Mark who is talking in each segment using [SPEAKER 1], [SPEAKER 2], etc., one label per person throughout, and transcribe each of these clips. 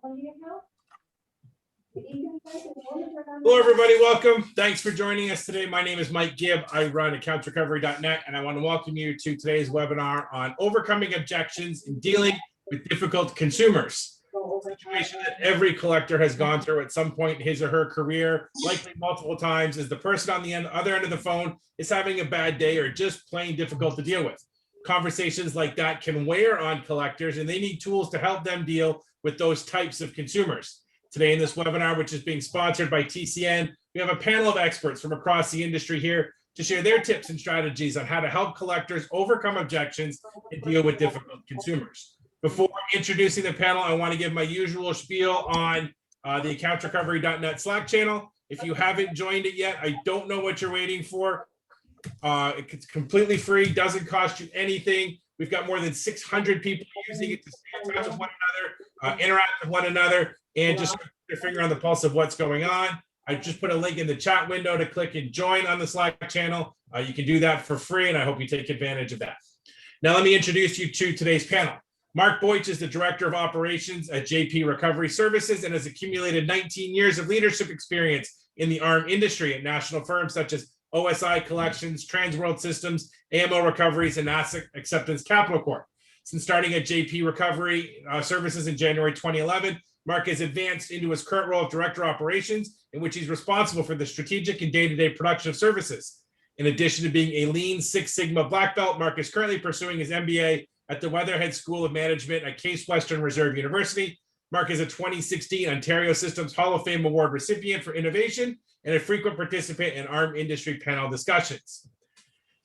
[SPEAKER 1] Hello, everybody. Welcome. Thanks for joining us today. My name is Mike Gibb. I run accountsrecovery.net, and I want to welcome you to today's webinar on overcoming objections and dealing with difficult consumers. A situation that every collector has gone through at some point in his or her career, likely multiple times, is the person on the other end of the phone is having a bad day or just plain difficult to deal with. Conversations like that can wear on collectors, and they need tools to help them deal with those types of consumers. Today in this webinar, which is being sponsored by TCN, we have a panel of experts from across the industry here to share their tips and strategies on how to help collectors overcome objections and deal with difficult consumers. Before introducing the panel, I want to give my usual spiel on the accountsrecovery.net Slack channel. If you haven't joined it yet, I don't know what you're waiting for. It's completely free, doesn't cost you anything. We've got more than 600 people using it to stay in touch with one another, interact with one another, and just put your finger on the pulse of what's going on. I just put a link in the chat window to click and join on the Slack channel. You can do that for free, and I hope you take advantage of that. Now, let me introduce you to today's panel. Mark Boych is the Director of Operations at JP Recovery Services and has accumulated 19 years of leadership experience in the ARM industry at national firms such as OSI Collections, Transworld Systems, AMO Recoveries, and Asset Acceptance Capital Corp. Since starting at JP Recovery Services in January 2011, Mark has advanced into his current role of Director of Operations, in which he's responsible for the strategic and day-to-day production of services. In addition to being a Lean Six Sigma Black Belt, Mark is currently pursuing his MBA at the Weatherhead School of Management at Case Western Reserve University. Mark is a 2016 Ontario Systems Hall of Fame Award recipient for innovation and a frequent participant in ARM industry panel discussions.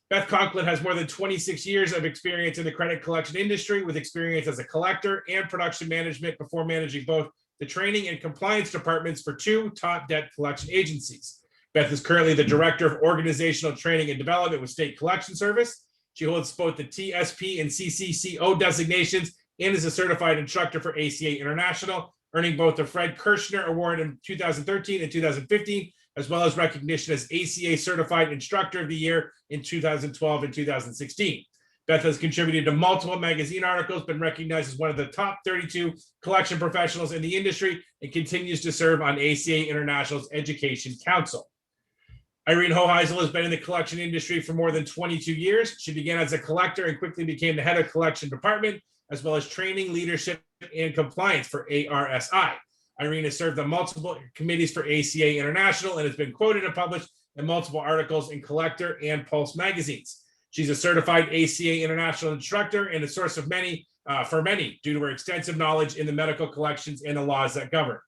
[SPEAKER 1] Beth Conklin has more than 26 years of experience in the credit collection industry, with experience as a collector and production management before managing both the training and compliance departments for two top debt collection agencies. Beth is currently the Director of Organizational Training and Development with State Collection Service. She holds both the TSP and CCCO designations and is a certified instructor for ACA International, earning both the Fred Kirshner Award in 2013 and 2015, as well as recognition as ACA Certified Instructor of the Year in 2012 and 2016. Beth has contributed to multiple magazine articles, been recognized as one of the top 32 collection professionals in the industry, and continues to serve on ACA International's Education Council. Irene Hoheisel has been in the collection industry for more than 22 years. She began as a collector and quickly became the head of collection department, as well as training, leadership, and compliance for ARSI. Irene has served on multiple committees for ACA International and has been quoted and published in multiple articles in Collector and Pulse magazines. She's a certified ACA International instructor and a source of many due to her extensive knowledge in the medical collections and the laws that govern.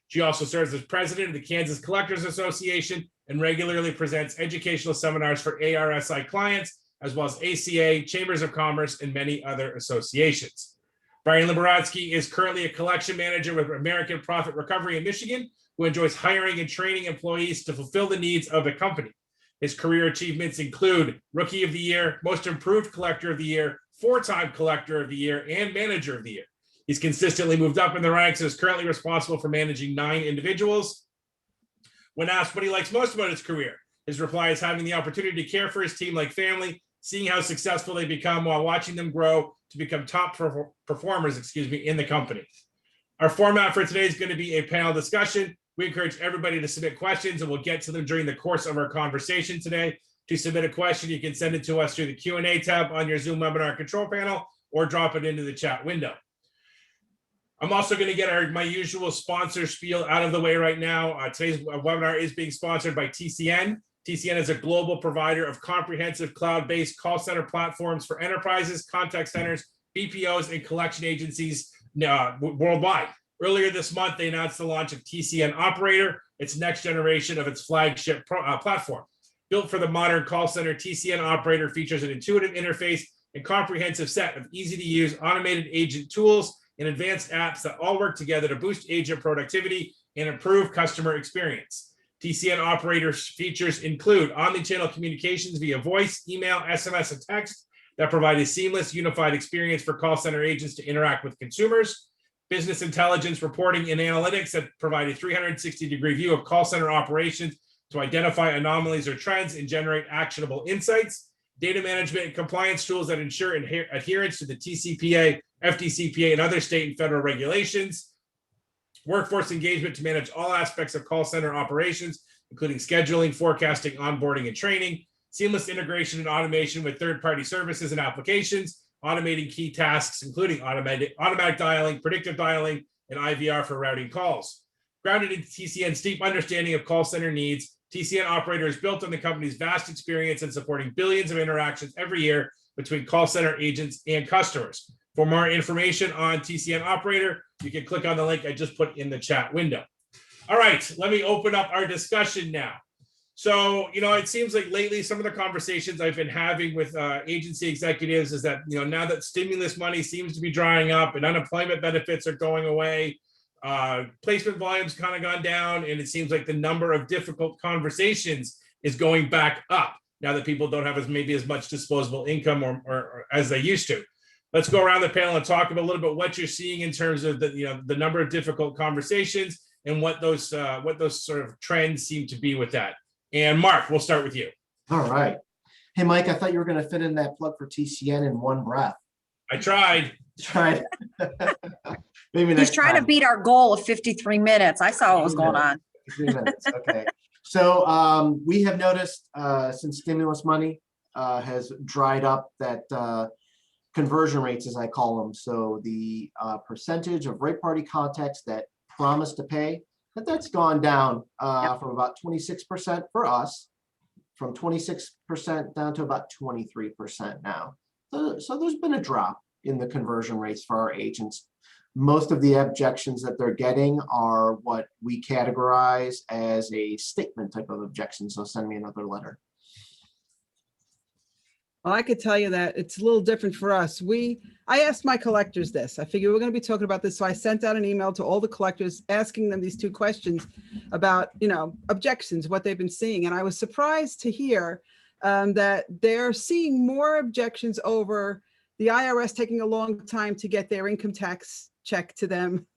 [SPEAKER 1] She also serves as president of the Kansas Collectors Association and regularly presents educational seminars for ARSI clients, as well as ACA, Chambers of Commerce, and many other associations. Brian Liberadsky is currently a collection manager with American Profit Recovery in Michigan, who enjoys hiring and training employees to fulfill the needs of the company. His career achievements include Rookie of the Year, Most Improved Collector of the Year, Four-Time Collector of the Year, and Manager of the Year. He's consistently moved up in the ranks and is currently responsible for managing 9 individuals. When asked what he likes most about his career, his reply is having the opportunity to care for his team like family, seeing how successful they become while watching them grow to become top performers, in the company. Our format for today is going to be a panel discussion. We encourage everybody to submit questions, and we'll get to them during the course of our conversation today. To submit a question, you can send it to us through the Q&A tab on your Zoom webinar control panel or drop it into the chat window. I'm also going to get my usual sponsor spiel out of the way right now. Today's webinar is being sponsored by TCN. TCN is a global provider of comprehensive cloud-based call center platforms for enterprises, contact centers, BPOs, and collection agencies worldwide. Earlier this month, they announced the launch of TCN Operator, its next generation of its flagship platform. Built for the modern call center, TCN Operator features an intuitive interface and comprehensive set of easy-to-use automated agent tools and advanced apps that all work together to boost agent productivity and improve customer experience. TCN Operator's features include omnichannel communications via voice, email, SMS, and text that provide a seamless, unified experience for call center agents to interact with consumers, business intelligence reporting and analytics that provide a 360-degree view of call center operations to identify anomalies or trends and generate actionable insights, data management and compliance tools that ensure adherence to the TCPA, FDCPA, and other state and federal regulations, workforce engagement to manage all aspects of call center operations, including scheduling, forecasting, onboarding, and training, seamless integration and automation with third-party services and applications, automating key tasks, including automatic dialing, predictive dialing, and IVR for routing calls. Grounded in TCN's deep understanding of call center needs, TCN Operator is built on the company's vast experience in supporting billions of interactions every year between call center agents and customers. For more information on TCN Operator, you can click on the link I just put in the chat window. All right, let me open up our discussion now. So, it seems like lately some of the conversations I've been having with agency executives is that, now that stimulus money seems to be drying up and unemployment benefits are going away, placement volume's kind of gone down, and it seems like the number of difficult conversations is going back up now that people don't have maybe as much disposable income or as they used to. Let's go around the panel and talk about a little bit what you're seeing in terms of the number of difficult conversations and what those sort of trends seem to be with that. And Mark, we'll start with you.
[SPEAKER 2] All right. Hey, Mike, I thought you were going to fit in that plug for TCN in one breath.
[SPEAKER 1] I tried.
[SPEAKER 2] Maybe
[SPEAKER 3] He's trying to beat our goal of 53 minutes. I saw what was going on.
[SPEAKER 2] 3 minutes. Okay. So we have noticed since stimulus money has dried up that conversion rates, as I call them. So the percentage of rate party contacts that promise to pay, that's gone down from about 26% for us, from 26% down to about 23% now. So there's been a drop in the conversion rates for our agents. Most of the objections that they're getting are what we categorize as a statement type of objection. So send me another letter.
[SPEAKER 4] Well, I could tell you that it's a little different for us. I asked my collectors this. I figured we're going to be talking about this. So I sent out an email to all the collectors asking them these two questions about, objections, what they've been seeing. And I was surprised to hear that they're seeing more objections over the IRS taking a long time to get their income tax check to them,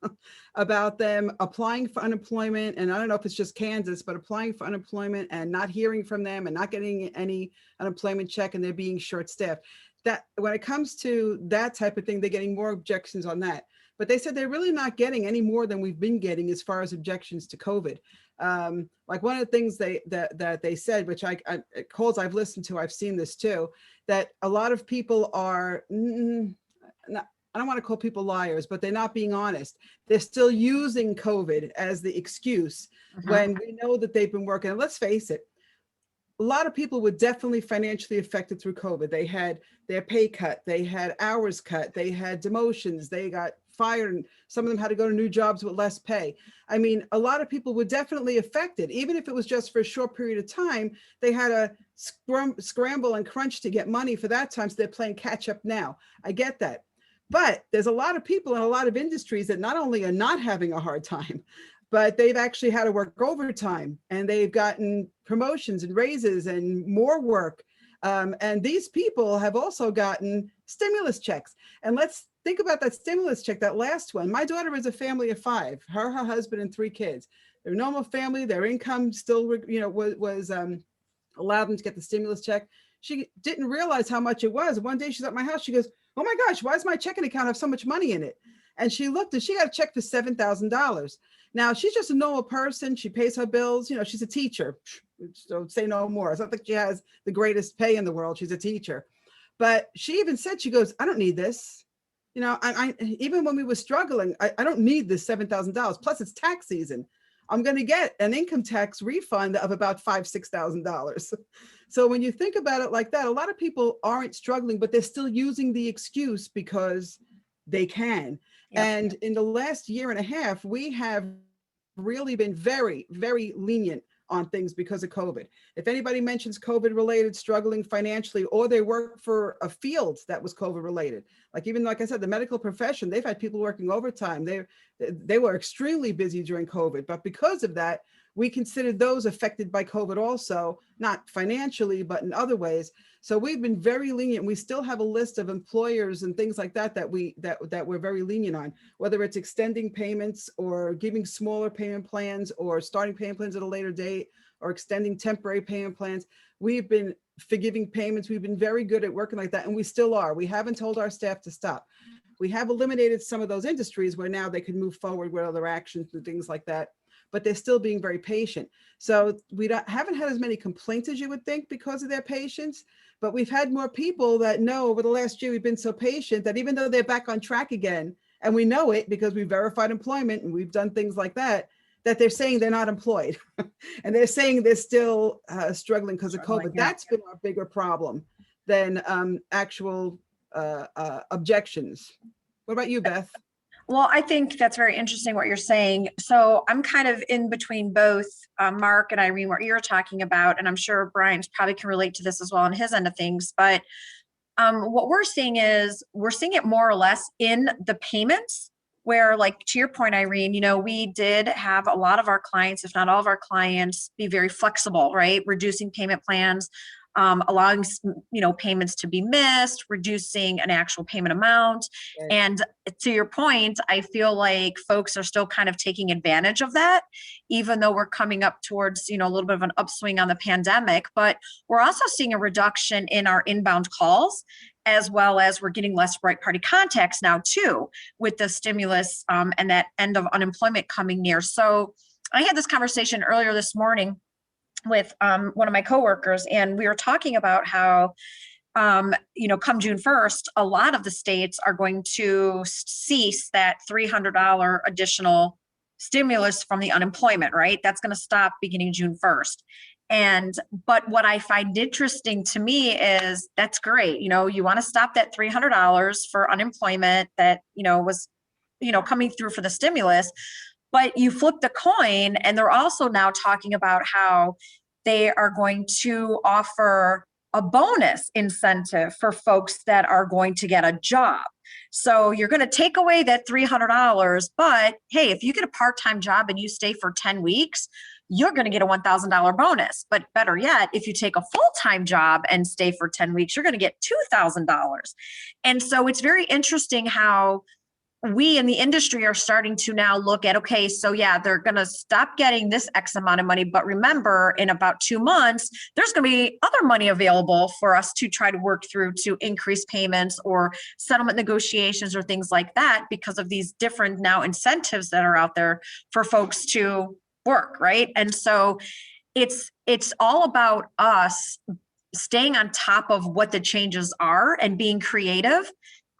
[SPEAKER 4] about them applying for unemployment. And I don't know if it's just Kansas, but applying for unemployment and not hearing from them and not getting any unemployment check, and they're being short-staffed. That when it comes to that type of thing, they're getting more objections on that. But they said they're really not getting any more than we've been getting as far as objections to COVID. Like one of the things that they said, which calls I've listened to, I've seen this too, that a lot of people are I don't want to call people liars, but they're not being honest. They're still using COVID as the excuse when we know that they've been working. And let's face it, a lot of people were definitely financially affected through COVID. They had their pay cut, they had hours cut, they had demotions, they got fired, and some of them had to go to new jobs with less pay. I mean, a lot of people were definitely affected. Even if it was just for a short period of time, they had to scramble and crunch to get money for that time. So they're playing catch up now. I get that. But there's a lot of people in a lot of industries that not only are not having a hard time, but they've actually had to work overtime, and they've gotten promotions and raises and more work. And these people have also gotten stimulus checks. And let's think about that stimulus check, that last one. My daughter is a family of 5, her husband, and 3 kids. They're a normal family. Their income still, was allowed them to get the stimulus check. She didn't realize how much it was. One day she's at my house. She goes, "Oh my gosh, why does my checking account have so much money in it?" And she looked and she got a check for $7,000. Now she's just a normal person. She pays her bills. She's a teacher. So say no more. It's not like she has the greatest pay in the world. She's a teacher. But she even said, she goes, "I don't need this. I even when we were struggling, I don't need this $7,000. Plus it's tax season. I'm going to get an income tax refund of about $5,000-$6,000. So when you think about it like that, a lot of people aren't struggling, but they're still using the excuse because they can. Yep. And in the last year and a half, we have really been very, very lenient on things because of COVID. If anybody mentions COVID related, struggling financially, or they work for a field that was COVID related, like I said, the medical profession, they've had people working overtime. They were extremely busy during COVID, but because of that, we considered those affected by COVID also, not financially, but in other ways. So we've been very lenient. We still have a list of employers and things like that that we're very lenient on, whether it's extending payments or giving smaller payment plans or starting payment plans at a later date or extending temporary payment plans. We've been forgiving payments. We've been very good at working like that, and we still are. We haven't told our staff to stop. We have eliminated some of those industries where now they can move forward with other actions and things like that, but they're still being very patient. So we haven't had as many complaints as you would think because of their patience, but we've had more people that know over the last year we've been so patient that even though they're back on track again, and we know it because we verified employment and we've done things like that, that they're saying they're not employed. And they're saying they're still struggling because of COVID. That's been our bigger problem than actual objections. What about you, Beth?
[SPEAKER 3] Well, I think that's very interesting what you're saying. So I'm kind of in between both Mark and Irene, what you're talking about, and I'm sure Brian probably can relate to this as well on his end of things. But what we're seeing is we're seeing it more or less in the payments where, like, to your point, Irene, we did have a lot of our clients, if not all of our clients, be very flexible, right? Reducing payment plans, allowing, payments to be missed, reducing an actual payment amount.
[SPEAKER 4] Right.
[SPEAKER 3] And to your point, I feel like folks are still kind of taking advantage of that, even though we're coming up towards, a little bit of an upswing on the pandemic, but we're also seeing a reduction in our inbound calls, as well as we're getting less right party contacts now too, with the stimulus and that end of unemployment coming near. So I had this conversation earlier this morning with one of my coworkers, and we were talking about how, come June 1st, a lot of the states are going to cease that $300 additional stimulus from the unemployment, right? That's going to stop beginning June 1st. But what I find interesting to me is that's great. You want to stop that $300 for unemployment that, was, coming through for the stimulus. But you flip the coin, and they're also now talking about how they are going to offer a bonus incentive for folks that are going to get a job. So you're going to take away that $300, but hey, if you get a part-time job and you stay for 10 weeks, you're going to get a $1,000 bonus. But better yet, if you take a full-time job and stay for 10 weeks, you're going to get $2,000. And so it's very interesting how we in the industry are starting to now look at, okay, so yeah, they're going to stop getting this X amount of money, but remember, in about 2 months, there's going to be other money available for us to try to work through to increase payments or settlement negotiations or things like that because of these different now incentives that are out there for folks to work, right? And so it's all about us staying on top of what the changes are and being creative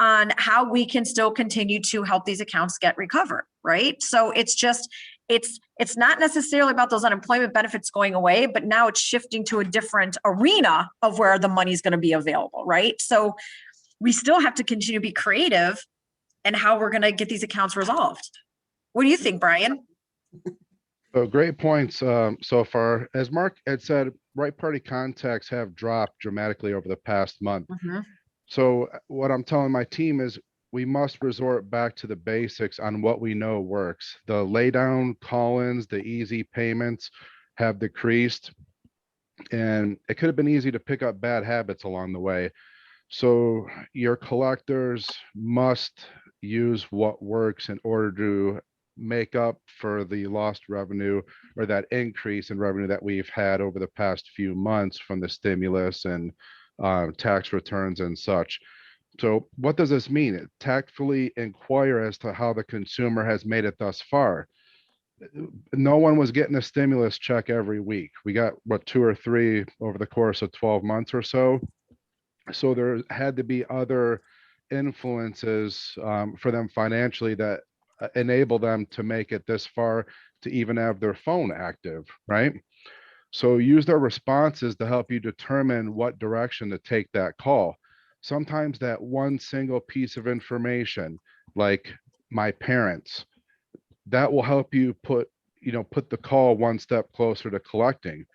[SPEAKER 3] on how we can still continue to help these accounts get recovered, right? So it's not necessarily about those unemployment benefits going away, but now it's shifting to a different arena of where the money is going to be available, right? So we still have to continue to be creative in how we're going to get these accounts resolved. What do you think, Brian?
[SPEAKER 5] So great points so far. As Mark had said, right party contacts have dropped dramatically over the past month.
[SPEAKER 3] Mm-hmm.
[SPEAKER 5] So what I'm telling my team is we must resort back to the basics on what we know works. The lay down call-ins, the easy payments have decreased, and it could have been easy to pick up bad habits along the way. So your collectors must use what works in order to make up for the lost revenue or that increase in revenue that we've had over the past few months from the stimulus and tax returns and such. So what does this mean? Tactfully inquire as to how the consumer has made it thus far. No one was getting a stimulus check every week. We got, 2 or 3 over the course of 12 months or so. So there had to be other influences for them financially that enable them to make it this far to even have their phone active, right? So use their responses to help you determine what direction to take that call. Sometimes that one single piece of information, like my parents, that will help you put the call one step closer to collecting.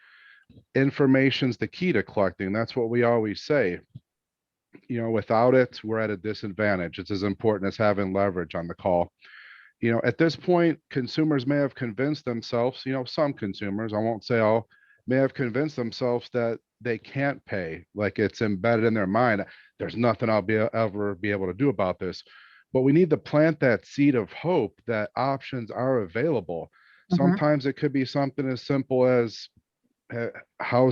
[SPEAKER 5] Information's the key to collecting. That's what we always say. Without it, we're at a disadvantage. It's as important as having leverage on the call. At this point, consumers may have convinced themselves, some consumers, I won't say all, may have convinced themselves that they can't pay, like it's embedded in their mind. There's nothing I'll ever be able to do about this. But we need to plant that seed of hope that options are available.
[SPEAKER 3] Mm-hmm.
[SPEAKER 5] Sometimes it could be something as simple as how are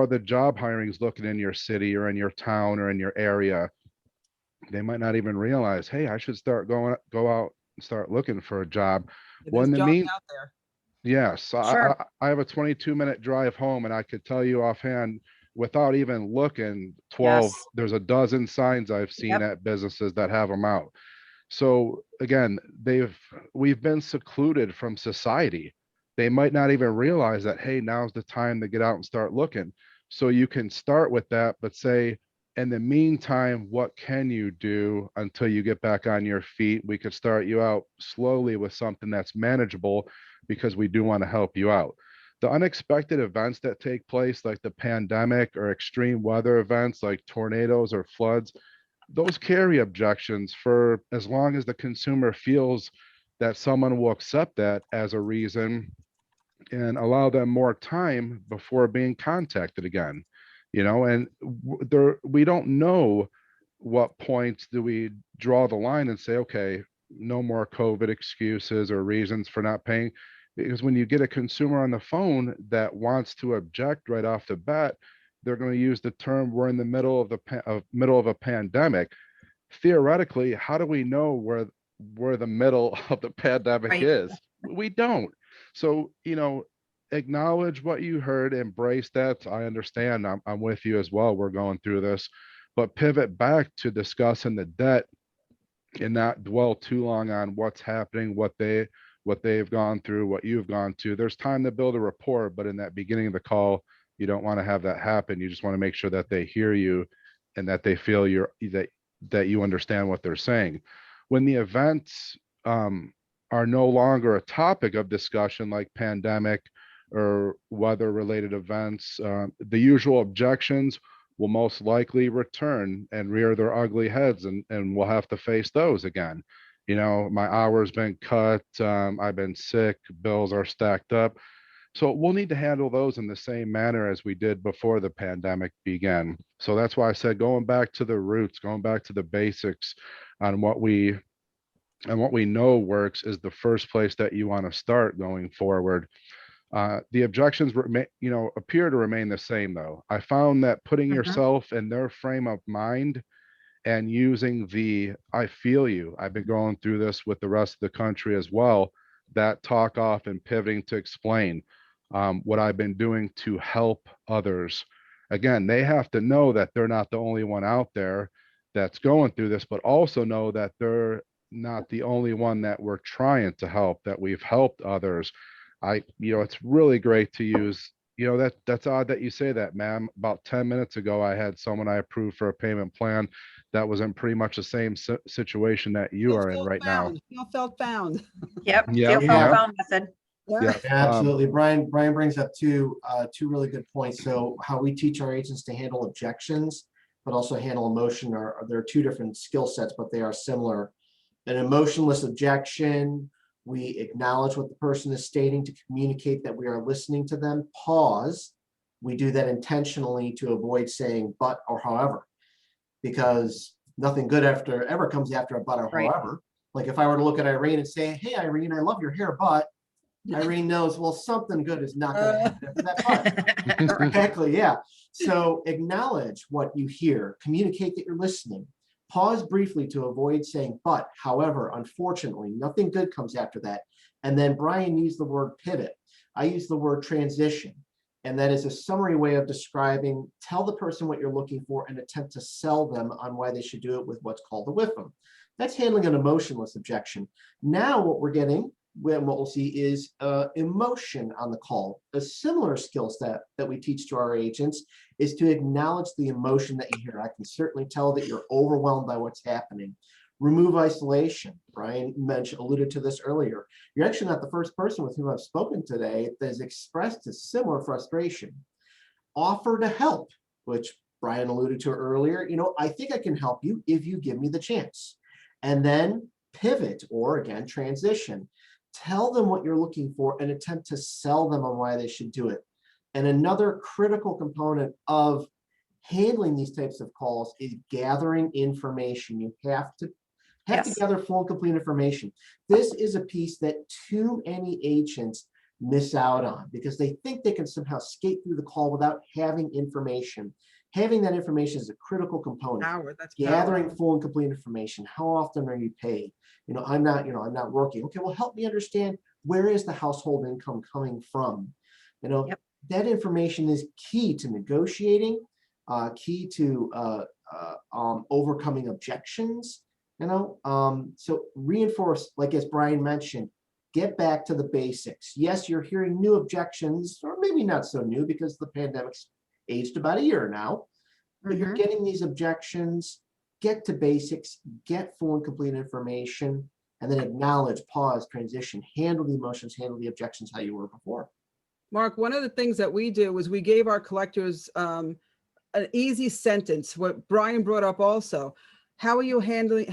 [SPEAKER 5] the job hirings looking in your city or in your town or in your area? they might not even realize, hey, I should go out and start looking for a job. Well,
[SPEAKER 4] There's
[SPEAKER 5] in the
[SPEAKER 4] jobs out there.
[SPEAKER 5] yes,
[SPEAKER 3] Sure.
[SPEAKER 5] I have a 22-minute drive home, and I could tell you offhand, without even looking,
[SPEAKER 3] Yes.
[SPEAKER 5] there's a dozen signs I've seen
[SPEAKER 3] Yep.
[SPEAKER 5] at businesses that have them out. So again, we've been secluded from society. They might not even realize that, hey, now's the time to get out and start looking. So you can start with that, but say, in the meantime, what can you do until you get back on your feet? We could start you out slowly with something that's manageable, because we do want to help you out. The unexpected events that take place, like the pandemic or extreme weather events like tornadoes or floods, those carry objections for as long as the consumer feels that someone will accept that as a reason and allow them more time before being contacted again. And we don't know what points do we draw the line and say, okay, no more COVID excuses or reasons for not paying. Because when you get a consumer on the phone that wants to object right off the bat, they're going to use the term, we're in the middle of middle of a pandemic. Theoretically, how do we know where the middle of the pandemic
[SPEAKER 3] Right.
[SPEAKER 5] is? We don't. So, acknowledge what you heard, embrace that. I understand. I'm with you as well. We're going through this, but pivot back to discussing the debt and not dwell too long on what's happening, what they've gone through, what you've gone to. There's time to build a rapport, but in that beginning of the call, you don't want to have that happen. You just want to make sure that they hear you and that they feel that you understand what they're saying. When the events are no longer a topic of discussion, like pandemic or weather related events, the usual objections will most likely return and rear their ugly heads, and we'll have to face those again. My hours been cut, I've been sick, bills are stacked up. So we'll need to handle those in the same manner as we did before the pandemic began. So that's why I said going back to the roots, going back to the basics on what we know works is the first place that you want to start going forward. The objections appear to remain the same, though. I found that putting
[SPEAKER 3] Mhm.
[SPEAKER 5] yourself in their frame of mind and using I feel you. I've been going through this with the rest of the country as well. That talk off and pivoting to explain what I've been doing to help others. Again, they have to know that they're not the only one out there that's going through this, but also know that they're not the only one that we're trying to help, that we've helped others. It's really great to use, that's odd that you say that, ma'am. About 10 minutes ago, I had someone I approved for a payment plan that was in pretty much the same situation that you
[SPEAKER 4] Feel
[SPEAKER 5] are in
[SPEAKER 4] felt
[SPEAKER 5] right now.
[SPEAKER 4] found. Feel felt found.
[SPEAKER 3] Yep.
[SPEAKER 5] Yeah,
[SPEAKER 3] Feel,
[SPEAKER 2] yeah.
[SPEAKER 3] felt, found method.
[SPEAKER 5] Yeah.
[SPEAKER 2] Absolutely. Brian brings up two really good points. So how we teach our agents to handle objections, but also handle emotion there are two different skill sets, but they are similar. An emotionless objection, we acknowledge what the person is stating to communicate that we are listening to them. Pause. We do that intentionally to avoid saying but or however, because nothing good ever comes after a but or
[SPEAKER 3] Right.
[SPEAKER 2] however. Like if I were to look at Irene and say, hey, Irene, I love your hair, but Irene knows, well, something good is not going to happen after that but. Exactly, yeah. So acknowledge what you hear, communicate that you're listening. Pause briefly to avoid saying, but, however, unfortunately, nothing good comes after that. And then Brian used the word pivot. I use the word transition. And that is a summary way of describing, tell the person what you're looking for and attempt to sell them on why they should do it with what's called a WIFM. That's handling an emotionless objection. Now what we'll see is emotion on the call. A similar skill set that we teach to our agents is to acknowledge the emotion that you hear. I can certainly tell that you're overwhelmed by what's happening. Remove isolation. Brian alluded to this earlier. You're actually not the first person with whom I've spoken today that has expressed a similar frustration. Offer to help, which Brian alluded to earlier. I think I can help you if you give me the chance. And then pivot, or again, transition. Tell them what you're looking for and attempt to sell them on why they should do it. And another critical component of handling these types of calls is gathering information. You have to gather full and complete information. This is a piece that too many agents miss out on because they think they can somehow skate through the call without having information. having that information is a critical component.
[SPEAKER 4] Power, that's
[SPEAKER 2] Gathering
[SPEAKER 4] power.
[SPEAKER 2] full and complete information. How often are you paid? I'm not working. Okay, well, help me understand, where is the household income coming from?
[SPEAKER 3] Yep.
[SPEAKER 2] That information is key to negotiating, key to overcoming objections. So reinforce, like as Brian mentioned, get back to the basics. Yes, you're hearing new objections, or maybe not so new because the pandemic's aged about a year now, but you're getting these objections. Get to basics, get full and complete information, and then acknowledge, pause, transition, handle the emotions, handle the objections how you were before.
[SPEAKER 4] Mark, one of the things that we do is we gave our collectors an easy sentence, what Brian brought up also. How are you handling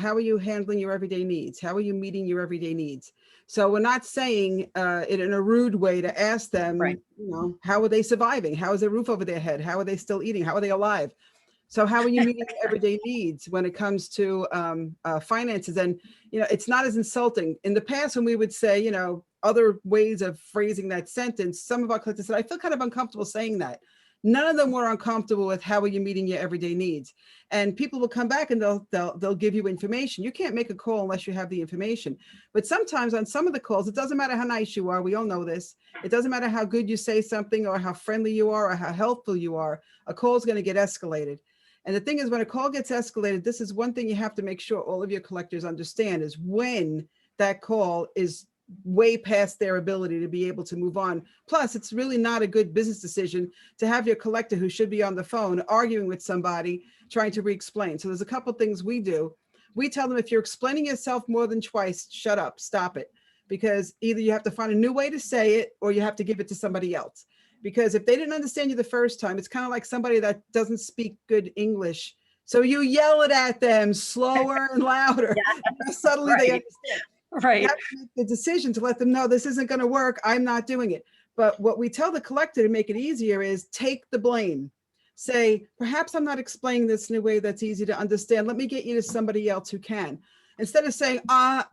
[SPEAKER 4] your everyday needs? How are you meeting your everyday needs? So we're not saying it in a rude way to ask them,
[SPEAKER 3] Right.
[SPEAKER 4] How are they surviving? How is their roof over their head? How are they still eating? How are they alive? So how are you meeting your everyday needs when it comes to finances? And, it's not as insulting. In the past, when we would say, other ways of phrasing that sentence, some of our collectors said, I feel kind of uncomfortable saying that. None of them were uncomfortable with how are you meeting your everyday needs. And people will come back and they'll give you information. You can't make a call unless you have the information. But sometimes on some of the calls, it doesn't matter how nice you are. We all know this. It doesn't matter how good you say something or how friendly you are or how helpful you are. A call is going to get escalated. And the thing is, when a call gets escalated, this is one thing you have to make sure all of your collectors understand, is when that call is way past their ability to be able to move on. Plus, it's really not a good business decision to have your collector, who should be on the phone, arguing with somebody, trying to re-explain. So there's a couple things we do. We tell them, if you're explaining yourself more than twice, shut up, stop it. Because either you have to find a new way to say it, or you have to give it to somebody else. Because if they didn't understand you the first time, it's kind of like somebody that doesn't speak good English. So you yell it at them slower and louder. Suddenly they understand.
[SPEAKER 3] Right.
[SPEAKER 4] You have to make the decision to let them know this isn't going to work. I'm not doing it. But what we tell the collector to make it easier is take the blame. Say, perhaps I'm not explaining this in a way that's easy to understand. Let me get you to somebody else who can. Instead of saying, I'm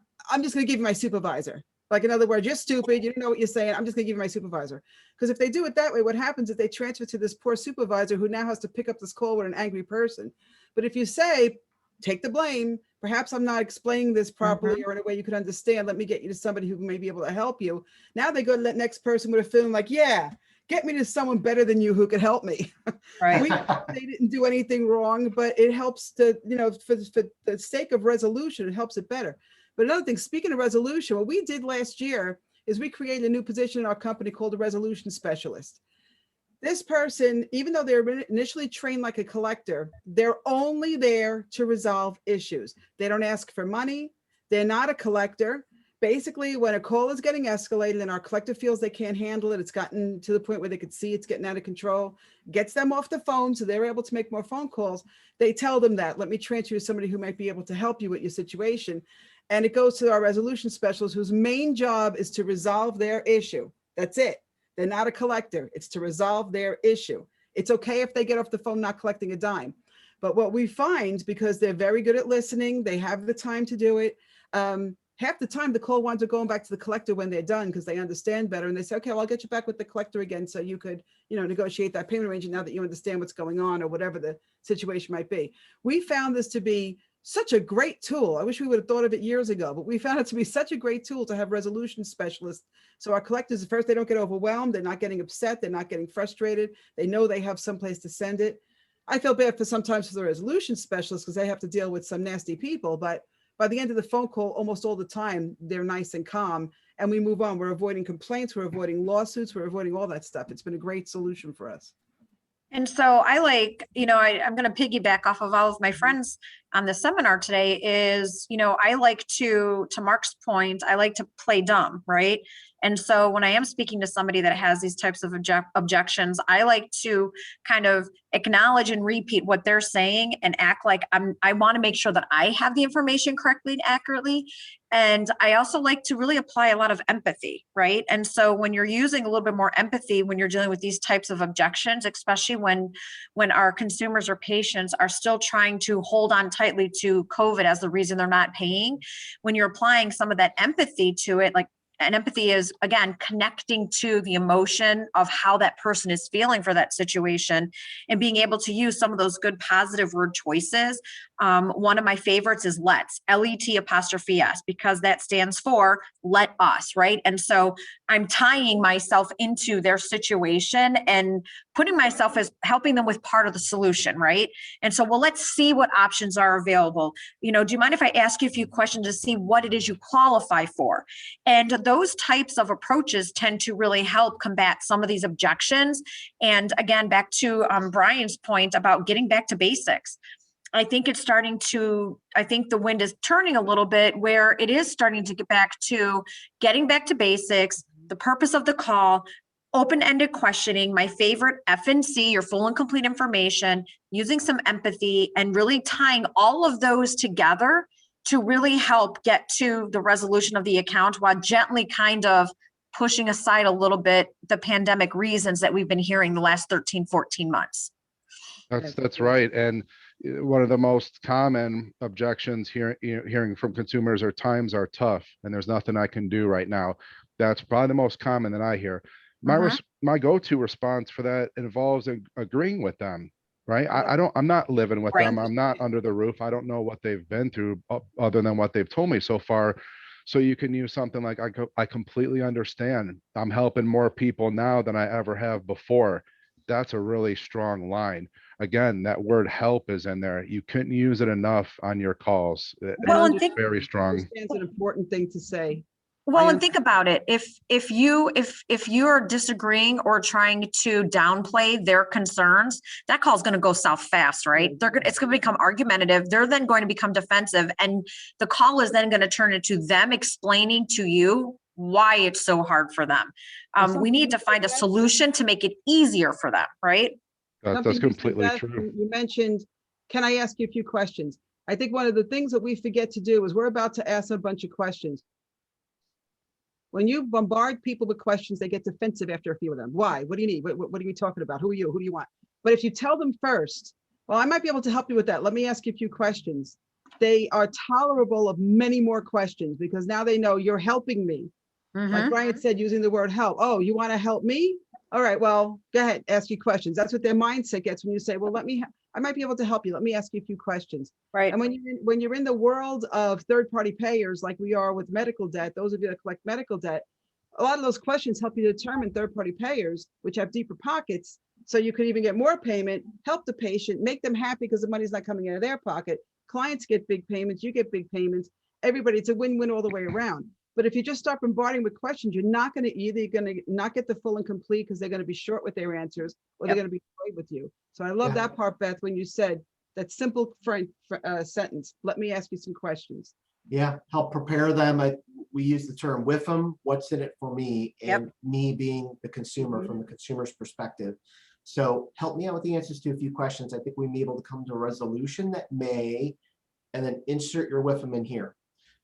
[SPEAKER 4] just going to give you my supervisor. Like, in other words, you're stupid. You don't know what you're saying. I'm just going to give you my supervisor. Because if they do it that way, what happens is they transfer to this poor supervisor who now has to pick up this call with an angry person. But if you say, take the blame, perhaps I'm not explaining this properly or in a way you could understand. Let me get you to somebody who may be able to help you. Now they go to that next person with a feeling like, yeah, get me to someone better than you who could help me.
[SPEAKER 3] Right.
[SPEAKER 4] They didn't do anything wrong, but it helps to, for the sake of resolution, it helps it better. But another thing, speaking of resolution, what we did last year is we created a new position in our company called a resolution specialist. This person, even though they're initially trained like a collector, they're only there to resolve issues. They don't ask for money. They're not a collector. Basically, when a call is getting escalated and our collector feels they can't handle it, it's gotten to the point where they could see it's getting out of control, gets them off the phone so they're able to make more phone calls. They tell them that, let me transfer you to somebody who might be able to help you with your situation. And it goes to our resolution specialist, whose main job is to resolve their issue. That's it. They're not a collector. It's to resolve their issue. It's okay if they get off the phone not collecting a dime. But what we find, because they're very good at listening, they have the time to do it. Half the time the call winds up going back to the collector when they're done, because they understand better. And they say, okay, well, I'll get you back with the collector again so you could, negotiate that payment arrangement now that you understand what's going on or whatever the situation might be. We found this to be such a great tool. I wish we would have thought of it years ago, but we found it to be such a great tool to have resolution specialists. So our collectors, at first, they don't get overwhelmed. They're not getting upset. They're not getting frustrated. They know they have someplace to send it. I feel bad sometimes for the resolution specialists because they have to deal with some nasty people, but by the end of the phone call, almost all the time, they're nice and calm and we move on. We're avoiding complaints. We're avoiding lawsuits. We're avoiding all that stuff. It's been a great solution for us.
[SPEAKER 3] And so I'm going to piggyback off of all of my friends on the seminar today is, I like to Mark's point, I like to play dumb, right? And so when I am speaking to somebody that has these types of objections, I like to kind of acknowledge and repeat what they're saying and act like I want to make sure that I have the information correctly and accurately. And I also like to really apply a lot of empathy, right? And so when you're using a little bit more empathy, when you're dealing with these types of objections, especially when our consumers or patients are still trying to hold on tightly to COVID as the reason they're not paying, when you're applying some of that empathy to it, like And empathy is, again, connecting to the emotion of how that person is feeling for that situation and being able to use some of those good positive word choices. One of my favorites is let's, LET', because that stands for let us, right? And so I'm tying myself into their situation and putting myself as helping them with part of the solution, right? And so, well, let's see what options are available. You know, do you mind if I ask you a few questions to see what it is you qualify for? And those types of approaches tend to really help combat some of these objections. And again, back to Brian's point about getting back to basics. I think I think the wind is turning a little bit where it is starting to get back to getting back to basics, the purpose of the call, open-ended questioning, my favorite FNC, your full and complete information, using some empathy, and really tying all of those together to really help get to the resolution of the account while gently kind of pushing aside a little bit the pandemic reasons that we've been hearing the last 13, 14 months.
[SPEAKER 5] That's right. And one of the most common objections hearing from consumers are times are tough and there's nothing I can do right now. That's probably the most common that I hear. My go-to response for that involves agreeing with them, right? I'm not living with them. I'm not under the roof. I don't know what they've been through other than what they've told me so far. So you can use something like, I completely understand. I'm helping more people now than I ever have before. That's a really strong line. Again, that word help is in there. You couldn't use it enough on your calls.
[SPEAKER 3] Well, and
[SPEAKER 5] It's very strong.
[SPEAKER 4] It's an important thing to say.
[SPEAKER 3] Well, and think about it. If you're disagreeing or trying to downplay their concerns, that call is going to go south fast, right? It's going to become argumentative. They're then going to become defensive, and the call is then going to turn into them explaining to you why it's so hard for them. We need to find a solution to make it easier for them, right?
[SPEAKER 5] That's completely true.
[SPEAKER 4] You mentioned, can I ask you a few questions? I think one of the things that we forget to do is we're about to ask a bunch of questions. When you bombard people with questions, they get defensive after a few of them. Why? What do you need? What are you talking about? Who are you? Who do you want? But if you tell them first, well, I might be able to help you with that. Let me ask you a few questions. They are tolerable of many more questions because now they know you're helping me. Like Brian said, using the word help. Oh, you want to help me? All right, well, go ahead, ask you questions. That's what their mindset gets when you say, well, I might be able to help you. Let me ask you a few questions.
[SPEAKER 3] Right.
[SPEAKER 4] And when you're in the world of third-party payers, like we are with medical debt, those of you that collect medical debt, a lot of those questions help you determine third-party payers, which have deeper pockets. So you could even get more payment, help the patient, make them happy because the money's not coming out of their pocket. Clients get big payments, you get big payments. Everybody, it's a win-win all the way around. But if you just start bombarding with questions, you're not going to not get the full and complete because they're going to be short with their answers or they're going to be afraid with you. So I love that part, Beth, when you said that simple sentence. Let me ask you some questions.
[SPEAKER 2] Yeah, help prepare them. We use the term with them. What's in it for me? And me being the consumer from the consumer's perspective. So help me out with the answers to a few questions. I think we may be able to come to a resolution that may, and then insert your with them in here.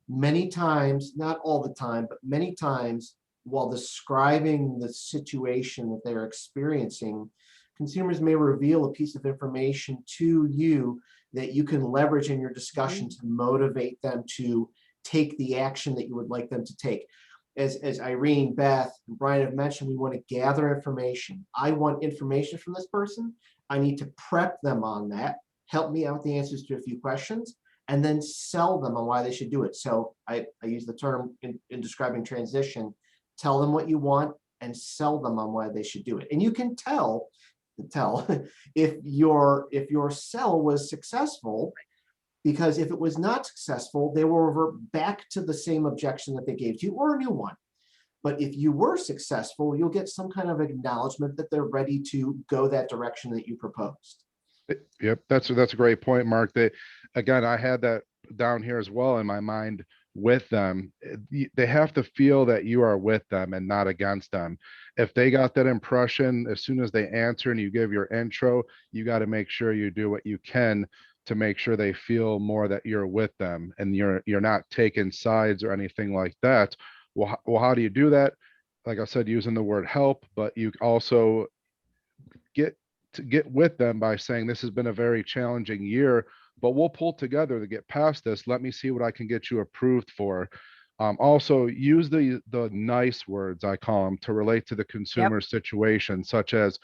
[SPEAKER 2] Many times, not all the time, but many times while describing the situation that they're experiencing, consumers may reveal a piece of information to you that you can leverage in your discussion to motivate them to take the action that you would like them to take. As Irene, Beth, and Brian have mentioned, we want to gather information. I want information from this person. I need to prep them on that. Help me out with the answers to a few questions, and then sell them on why they should do it. So I use the term in describing transition, tell them what you want and sell them on why they should do it. And you can tell if your sell was successful, because if it was not successful, they will revert back to the same objection that they gave to you or a new one. But if you were successful, you'll get some kind of acknowledgement that they're ready to go that direction that you proposed.
[SPEAKER 5] Yep, that's a great point, Mark. That again, I had that down here as well in my mind with them. They have to feel that you are with them and not against them. If they got that impression as soon as they answer and you give your intro, you got to make sure you do what you can to make sure they feel more that you're with them and you're not taking sides or anything like that. Well, how do you do that? Like I said, using the word help, but you also get with them by saying this has been a very challenging year, but we'll pull together to get past this. Let me see what I can get you approved for. Also use the nice words, I call them, to relate to the consumer situation, such as,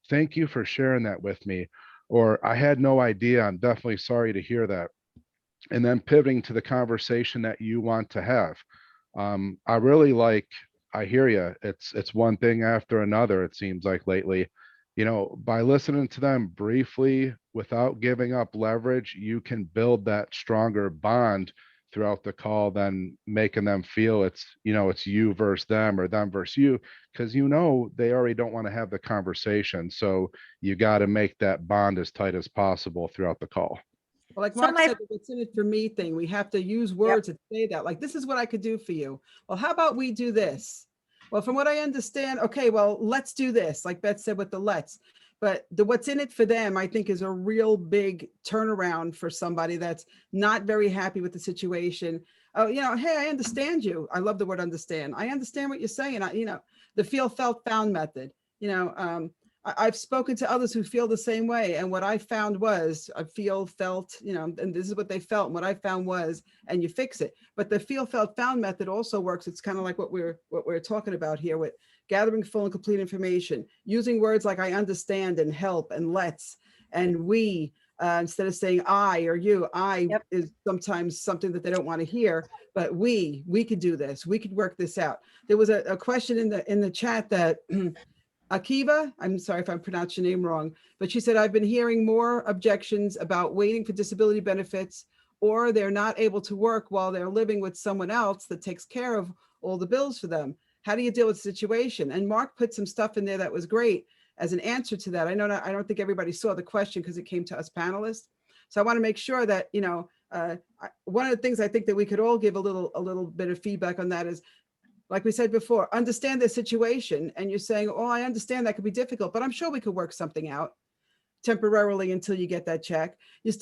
[SPEAKER 5] thank you for sharing that with me, or I had no idea, I'm definitely sorry to hear that. And then pivoting to the conversation that you want to have. I really like, I hear you. It's one thing after another, it seems like lately. You know, by listening to them briefly without giving up leverage, you can build that stronger bond throughout the call than making them feel it's, you know, it's you versus them or them versus you, because you know they already don't want to have the conversation. So you got to make that bond as tight as possible throughout the call.
[SPEAKER 4] Well, like
[SPEAKER 3] So
[SPEAKER 4] Mark
[SPEAKER 3] my-
[SPEAKER 4] said, the what's in it for me thing, we have to use words that say that, like, this is what I could do for you. Well, how about we do this? Well, from what I understand, okay, well, let's do this, like Beth said with the let's. But the what's in it for them, I think, is a real big turnaround for somebody that's not very happy with the situation. Oh, you know, hey, I understand you. I love the word understand. I understand what you're saying. You know, the feel, felt, found method. You know, I've spoken to others who feel the same way. And what I found was I feel, felt, you know, and this is what they felt. And what I found was, and you fix it. But the feel, felt, found method also works. It's kind of like what we're talking about here with gathering full and complete information, using words like I understand and help and let's and we, instead of saying I or you. I is sometimes something that they don't want to hear, but we could do this. We could work this out. There was a question in the chat that Akiva, I'm sorry if I pronounced your name wrong, but she said, I've been hearing more objections about waiting for disability benefits, or they're not able to work while they're living with someone else that takes care of all the bills for them. How do you deal with the situation? And Mark put some stuff in there that was great as an answer to that. I don't think everybody saw the question because it came to us panelists. So I want to make sure that, you know, one of the things I think that we could all give a little bit of feedback on that is, like we said before, understand the situation. And you're saying, oh, I understand that could be difficult, but I'm sure we could work something out temporarily until you get that check. You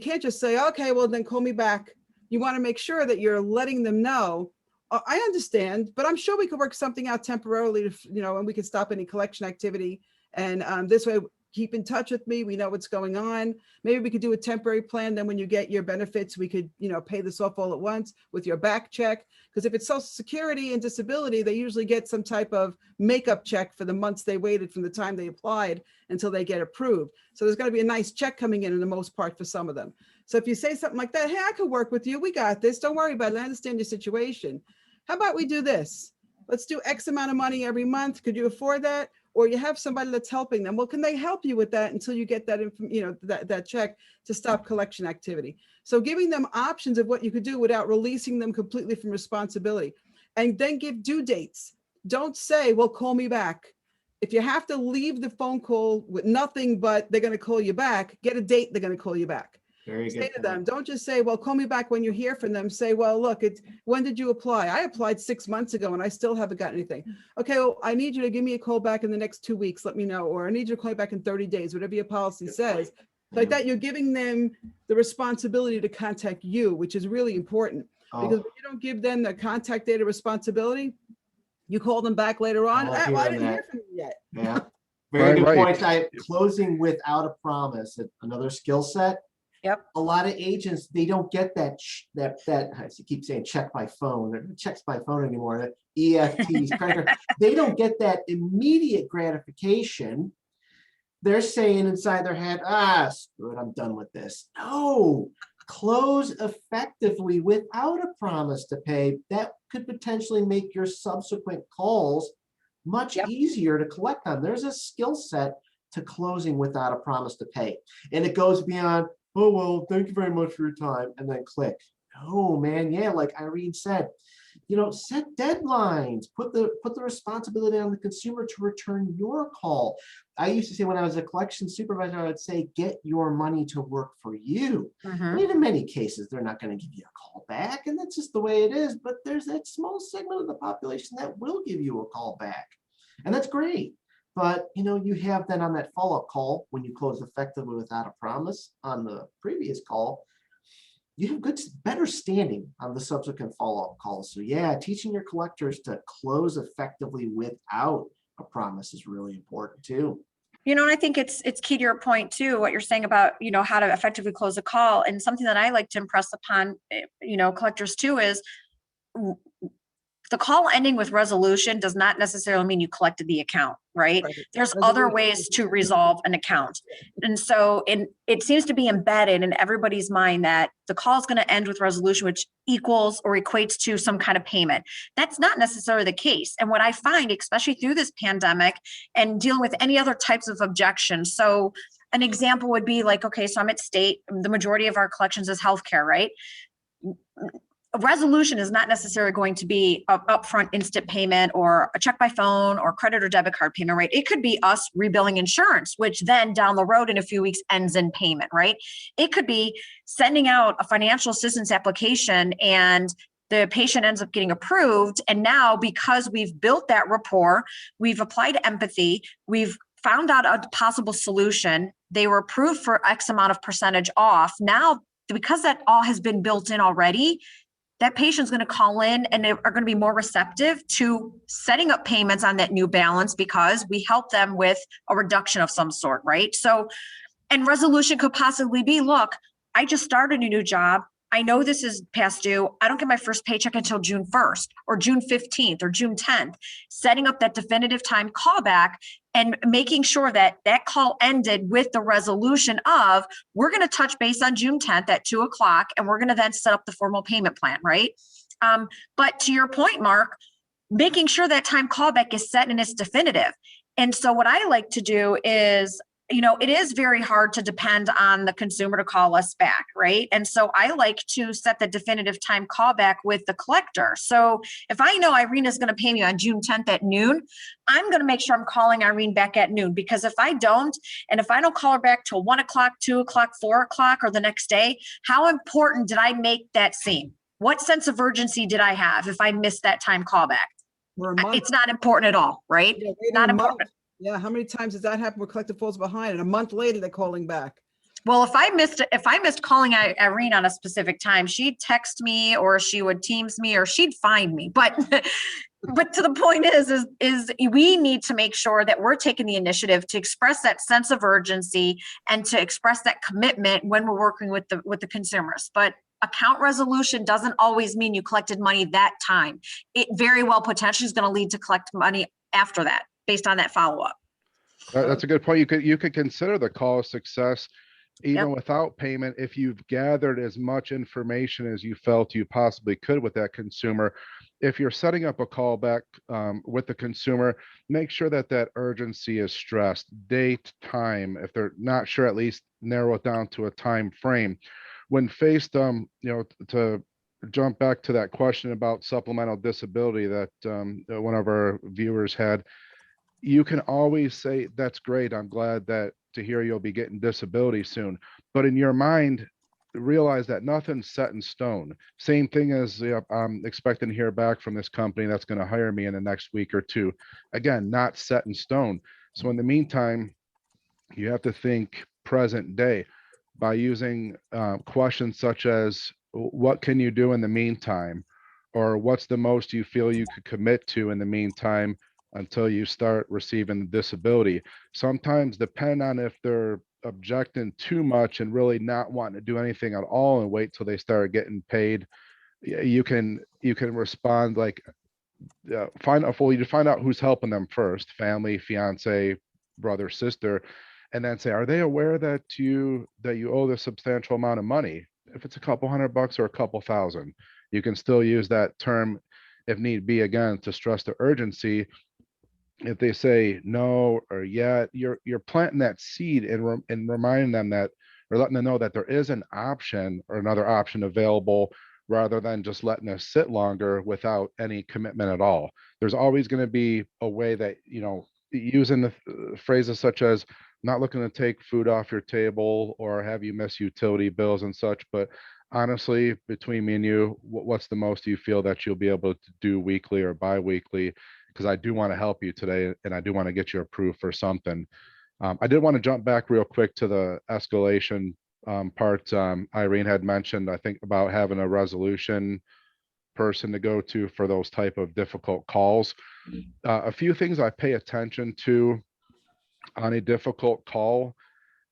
[SPEAKER 4] can't just say, okay, well then call me back. You want to make sure that you're letting them know, oh, I understand, but I'm sure we could work something out temporarily, you know, and we could stop any collection activity. And this way, keep in touch with me. We know what's going on. Maybe we could do a temporary plan. Then when you get your benefits, we could, you know, pay this off all at once with your back check. Because if it's Social Security and disability, they usually get some type of makeup check for the months they waited from the time they applied until they get approved. So there's going to be a nice check coming in the most part for some of them. So if you say something like that, hey, I could work with you. We got this. Don't worry about it. I understand your situation. How about we do this? Let's do X amount of money every month. Could you afford that? Or you have somebody that's helping them. Well, can they help you with that until you get that, you know, that check to stop collection activity? So giving them options of what you could do without releasing them completely from responsibility, and then give due dates. Don't say, well, call me back. If you have to leave the phone call with nothing, but they're going to call you back, get a date they're going to call you back.
[SPEAKER 2] Very
[SPEAKER 4] Say
[SPEAKER 2] good
[SPEAKER 4] to them, don't just say, well, call me back when you hear from them. Say, well, look, when did you apply? I applied 6 months ago and I still haven't gotten anything. Okay, well, I need you to give me a call back in the next 2 weeks. Let me know. Or I need you to call me back in 30 days, whatever your policy says. Like that, you're giving them the responsibility to contact you, which is really important. Because when you don't give them the contact data responsibility, you call them back later on.
[SPEAKER 2] I'll
[SPEAKER 4] Well,
[SPEAKER 2] hear
[SPEAKER 4] I didn't
[SPEAKER 2] that.
[SPEAKER 4] hear from you yet.
[SPEAKER 2] Yeah, very good
[SPEAKER 5] Right.
[SPEAKER 2] point. Closing without a promise, another skill set.
[SPEAKER 3] Yep.
[SPEAKER 2] A lot of agents, they don't get that I keep saying check by phone, they're not checks by phone anymore, EFTs, credit card. They don't get that immediate gratification. They're saying inside their head, screw it, I'm done with this. No, close effectively without a promise to pay. That could potentially make your subsequent calls much easier to collect on. There's a skill set to closing without a promise to pay. And it goes beyond, oh, well, thank you very much for your time, and then click. No, man, yeah, like Irene said, you know, set deadlines, put the responsibility on the consumer to return your call. I used to say when I was a collection supervisor, I would say, get your money to work for you. I mean, in many cases, they're not going to give you a call back, and that's just the way it is. But there's that small segment of the population that will give you a call back, and that's great. But, you know, you have then on that follow-up call, when you close effectively without a promise on the previous call, you have better standing on the subsequent follow-up calls. So yeah, teaching your collectors to close effectively without a promise is really important too.
[SPEAKER 3] You know, and I think it's key to your point too, what you're saying about, you know, how to effectively close a call. And something that I like to impress upon, you know, collectors too, is the call ending with resolution does not necessarily mean you collected the account, right?
[SPEAKER 4] Right.
[SPEAKER 3] There's other
[SPEAKER 4] Resolution.
[SPEAKER 3] ways to resolve an account. And so it seems to be embedded in everybody's mind that the call is going to end with resolution, which equals or equates to some kind of payment. That's not necessarily the case. And what I find, especially through this pandemic and dealing with any other types of objections. So an example would be like, okay, so I'm at state, the majority of our collections is healthcare, right? A resolution is not necessarily going to be an upfront instant payment or a check by phone or credit or debit card payment, right? It could be us rebilling insurance, which then down the road in a few weeks ends in payment, right? It could be sending out a financial assistance application and the patient ends up getting approved. And now because we've built that rapport, we've applied empathy, we've found out a possible solution, they were approved for X amount of percentage off. Now, because that all has been built in already, that patient's going to call in and they are going to be more receptive to setting up payments on that new balance because we help them with a reduction of some sort, right? So, and resolution could possibly be, look, I just started a new job. I know this is past due. I don't get my first paycheck until June 1st or June 15th or June 10th. Setting up that definitive time callback and making sure that that call ended with the resolution of, we're going to touch base on June 10th at 2:00, and we're going to then set up the formal payment plan, right? But to your point, Mark, making sure that time callback is set and it's definitive. And so what I like to do is, it is very hard to depend on the consumer to call us back, right? And so I like to set the definitive time callback with the collector. So if I know Irene is going to pay me on June 10th at noon, I'm going to make sure I'm calling Irene back at noon, because if I don't, and if I don't call her back till 1:00, 2:00, 4:00, or the next day, how important did I make that seem? What sense of urgency did I have if I missed that time callback?
[SPEAKER 4] For a month.
[SPEAKER 3] It's not important at all, right?
[SPEAKER 4] Yeah, waiting
[SPEAKER 3] Not
[SPEAKER 4] a month.
[SPEAKER 3] important.
[SPEAKER 4] Yeah, how many times does that happen where collector falls behind and a month later they're calling back?
[SPEAKER 3] Well, if I missed calling Irene on a specific time, she'd text me or she would Teams me or she'd find me. But but to the point is we need to make sure that we're taking the initiative to express that sense of urgency and to express that commitment when we're working with the consumers. But account resolution doesn't always mean you collected money that time. It very well potentially is going to lead to collect money after that based on that follow-up.
[SPEAKER 5] That's a good point. You could consider the call a success even without payment if you've gathered as much information as you felt you possibly could with that consumer. If you're setting up a callback with the consumer, make sure that urgency is stressed, date, time. If they're not sure, at least narrow it down to a time frame. When faced, to jump back to that question about supplemental disability that one of our viewers had, you can always say, that's great. I'm glad to hear you'll be getting disability soon. But in your mind, realize that nothing's set in stone. Same thing as I'm expecting to hear back from this company that's going to hire me in the next week or two. Again, not set in stone. So in the meantime, you have to think present day by using questions such as, what can you do in the meantime? Or what's the most you feel you could commit to in the meantime until you start receiving the disability? Sometimes, depending on if they're objecting too much and really not wanting to do anything at all and wait till they start getting paid, you can respond like, you find out who's helping them first, family, fiance, brother, sister, and then say, are they aware that you owe this substantial amount of money? If it's a couple $100 or a couple thousand, you can still use that term if need be, again, to stress the urgency. If they say no or yeah, you're planting that seed and reminding them that, or letting them know that there is an option or another option available, rather than just letting us sit longer without any commitment at all. There's always going to be a way that, using the phrases such as, not looking to take food off your table or have you miss utility bills and such, but honestly, between me and you, what's the most you feel that you'll be able to do weekly or bi-weekly? Because I do want to help you today and I do want to get you approved for something. I did want to jump back real quick to the escalation part. Irene had mentioned, I think, about having a resolution person to go to for those type of difficult calls. A few things I pay attention to on a difficult call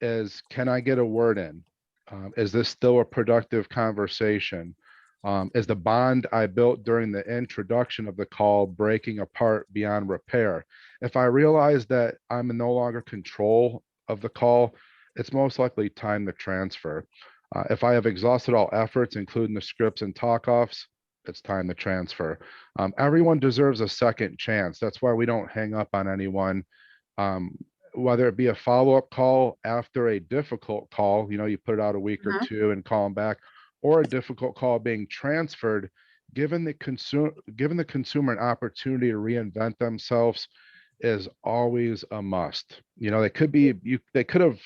[SPEAKER 5] is, can I get a word in? Is this still a productive conversation? Is the bond I built during the introduction of the call breaking apart beyond repair? If I realize that I'm in no longer control of the call, it's most likely time to transfer. If I have exhausted all efforts, including the scripts and talk-offs, it's time to transfer. Everyone deserves a second chance. That's why we don't hang up on anyone. Whether it be a follow-up call after a difficult call, you put it out a week or two and call them back, or a difficult call being transferred, given the consumer an opportunity to reinvent themselves is always a must. They could have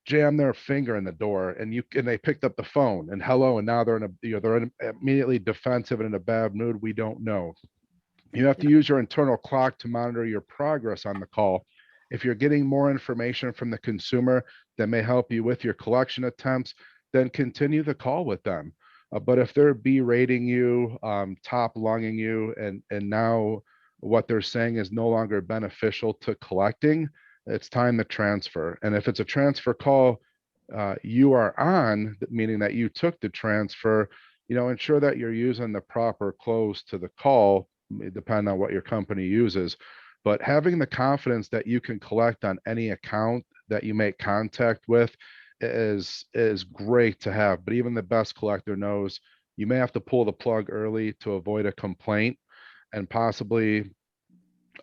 [SPEAKER 5] jammed their finger in the door and they picked up the phone and hello, and now they're immediately defensive and in a bad mood. We don't know. You have to use your internal clock to monitor your progress on the call. If you're getting more information from the consumer that may help you with your collection attempts, then continue the call with them. But if they're berating you, top lunging you, and now what they're saying is no longer beneficial to collecting, it's time to transfer. And if it's a transfer call you are on, meaning that you took the transfer, ensure that you're using the proper close to the call, depending on what your company uses. But having the confidence that you can collect on any account that you make contact with is great to have. But even the best collector knows you may have to pull the plug early to avoid a complaint, and possibly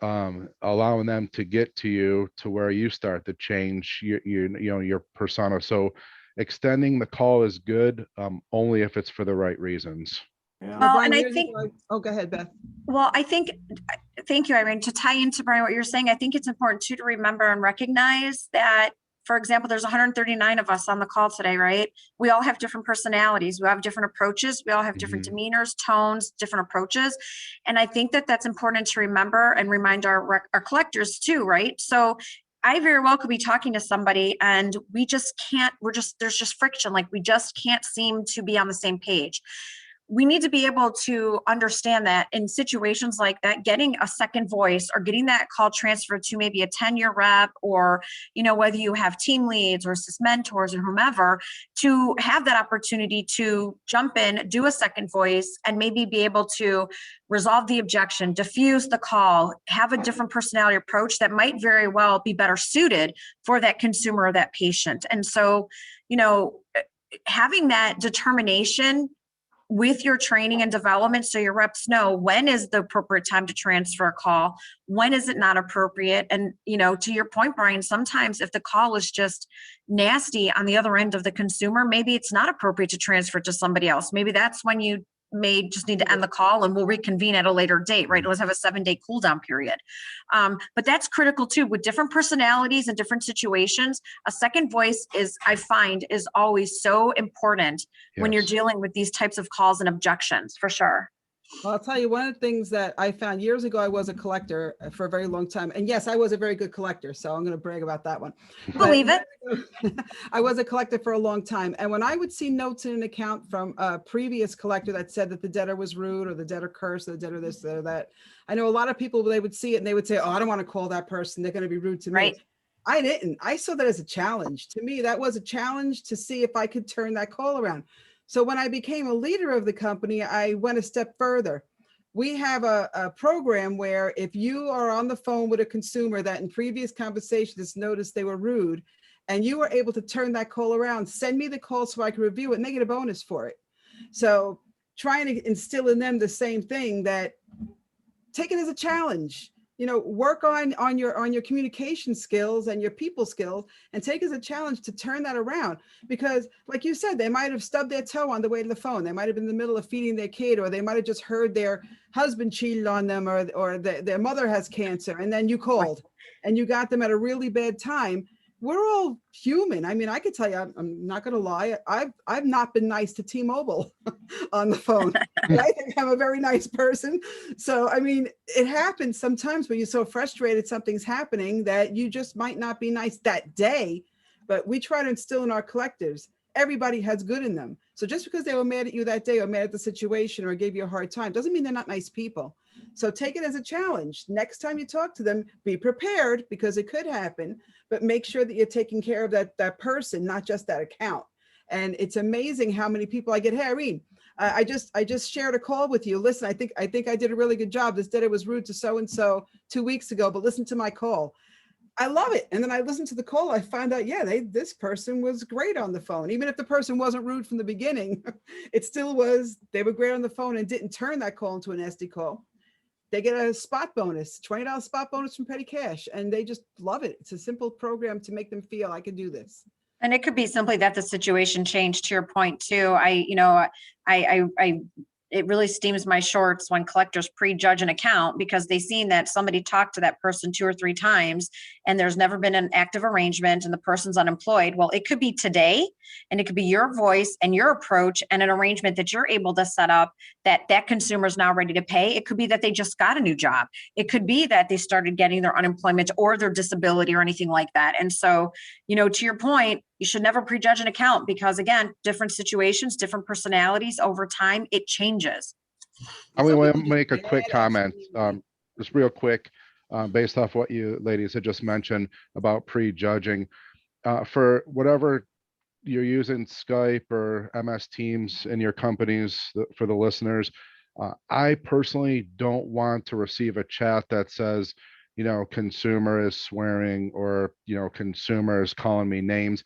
[SPEAKER 5] allowing them to get to you to where you start to change your persona. So extending the call is good, only if it's for the right reasons.
[SPEAKER 2] Yeah.
[SPEAKER 3] Well,
[SPEAKER 4] Brian,
[SPEAKER 3] and I
[SPEAKER 4] years
[SPEAKER 3] think-
[SPEAKER 4] ago, oh, go ahead, Beth.
[SPEAKER 3] Well, thank you, Irene. To tie into, Brian, what you're saying, I think it's important too to remember and recognize that, for example, there's 139 of us on the call today, right? We all have different personalities. We all have different approaches. We all have different demeanors, tones, different approaches. And I think that that's important to remember and remind our collectors too, right? So I very well could be talking to somebody and we just can't, there's just friction. Like we just can't seem to be on the same page. We need to be able to understand that in situations like that, getting a second voice or getting that call transferred to maybe a 10-year rep, or, whether you have team leads or assist mentors or whomever, to have that opportunity to jump in, do a second voice, and maybe be able to resolve the objection, diffuse the call, have a different personality approach that might very well be better suited for that consumer or that patient. And so, having that determination with your training and development, so your reps know when is the appropriate time to transfer a call, when is it not appropriate. And, to your point, Brian, sometimes if the call is just nasty on the other end of the consumer, maybe it's not appropriate to transfer it to somebody else. Maybe that's when you may just need to end the call and we'll reconvene at a later date, right? Let's have a 7-day cool down period. But that's critical too. With different personalities and different situations, a second voice I find is always so important when you're dealing with these types of calls and objections, for sure.
[SPEAKER 4] Well, I'll tell you, one of the things that I found years ago, I was a collector for a very long time. And yes, I was a very good collector. So I'm going to brag about that one.
[SPEAKER 3] Believe it.
[SPEAKER 4] I was a collector for a long time. And when I would see notes in an account from a previous collector that said that the debtor was rude or the debtor cursed or the debtor this or that, I know a lot of people, they would see it and they would say, oh, I don't want to call that person. They're going to be rude to me.
[SPEAKER 3] Right.
[SPEAKER 4] I didn't. I saw that as a challenge. To me, that was a challenge to see if I could turn that call around. So when I became a leader of the company, I went a step further. We have a program where if you are on the phone with a consumer that in previous conversations noticed they were rude, and you were able to turn that call around, send me the call so I can review it and they get a bonus for it. So trying to instill in them the same thing, that take it as a challenge. Work on your communication skills and your people skills, and take as a challenge to turn that around. Because like you said, they might have stubbed their toe on the way to the phone. They might have been in the middle of feeding their kid, or they might have just heard their husband cheated on them, or their mother has cancer. And then you called and you got them at a really bad time. We're all human. I mean, I could tell you, I'm not going to lie. I've not been nice to T-Mobile on the phone. I think I'm a very nice person. So, I mean, it happens sometimes when you're so frustrated, something's happening that you just might not be nice that day. But we try to instill in our collectives, everybody has good in them. So just because they were mad at you that day or mad at the situation or gave you a hard time, doesn't mean they're not nice people. So take it as a challenge. Next time you talk to them, be prepared, because it could happen, but make sure that you're taking care of that person, not just that account. And it's amazing how many people I get, hey, Irene, I just shared a call with you. Listen, I think I did a really good job. This debtor was rude to so-and-so 2 weeks ago, but listen to my call. I love it. And then I listened to the call. I found out, yeah, this person was great on the phone. Even if the person wasn't rude from the beginning, it still was, they were great on the phone and didn't turn that call into an SD call. They get a spot bonus, $20 spot bonus from Petty Cash, and they just love it. It's a simple program to make them feel I can do this.
[SPEAKER 3] And it could be simply that the situation changed, to your point too. It really steams my shorts when collectors prejudge an account because they've seen that somebody talked to that person 2 or 3 times and there's never been an active arrangement and the person's unemployed. Well, it could be today and it could be your voice and your approach and an arrangement that you're able to set up that consumer is now ready to pay. It could be that they just got a new job. It could be that they started getting their unemployment or their disability or anything like that. And so, to your point, you should never prejudge an account because, again, different situations, different personalities over time, it changes.
[SPEAKER 5] I want to make a quick comment, just real quick, based off what you ladies had just mentioned about prejudging. For whatever you're using, Skype or MS Teams in your companies, for the listeners, I personally don't want to receive a chat that says, consumer is swearing or, consumer is calling me names.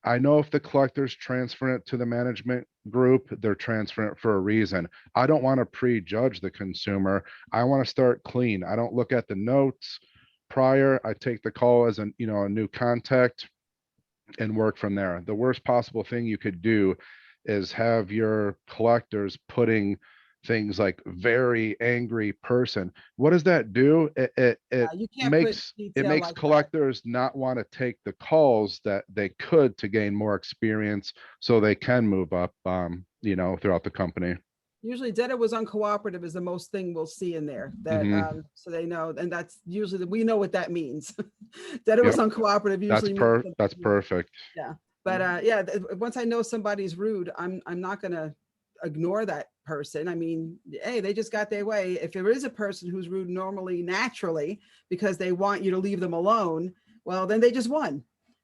[SPEAKER 5] I know if the collector's transferring it to the management group, they're transferring it for a reason. I don't want to prejudge the consumer. I want to start clean. I don't look at the notes prior. I take the call as a new contact and work from there. The worst possible thing you could do is have your collectors putting things like very angry person. What does that do? It makes collectors not want to take the calls that they could to gain more experience so they can move up throughout the company.
[SPEAKER 4] Usually debtor was uncooperative is the most thing we'll see in there that so they know, and that's usually we know what that means. Debtor was uncooperative usually
[SPEAKER 5] that's perfect.
[SPEAKER 4] Yeah, but once I know somebody's rude, I'm not gonna ignore that person. I mean, hey, they just got their way. If there is a person who's rude naturally because they want you to leave them alone, well, then they just won.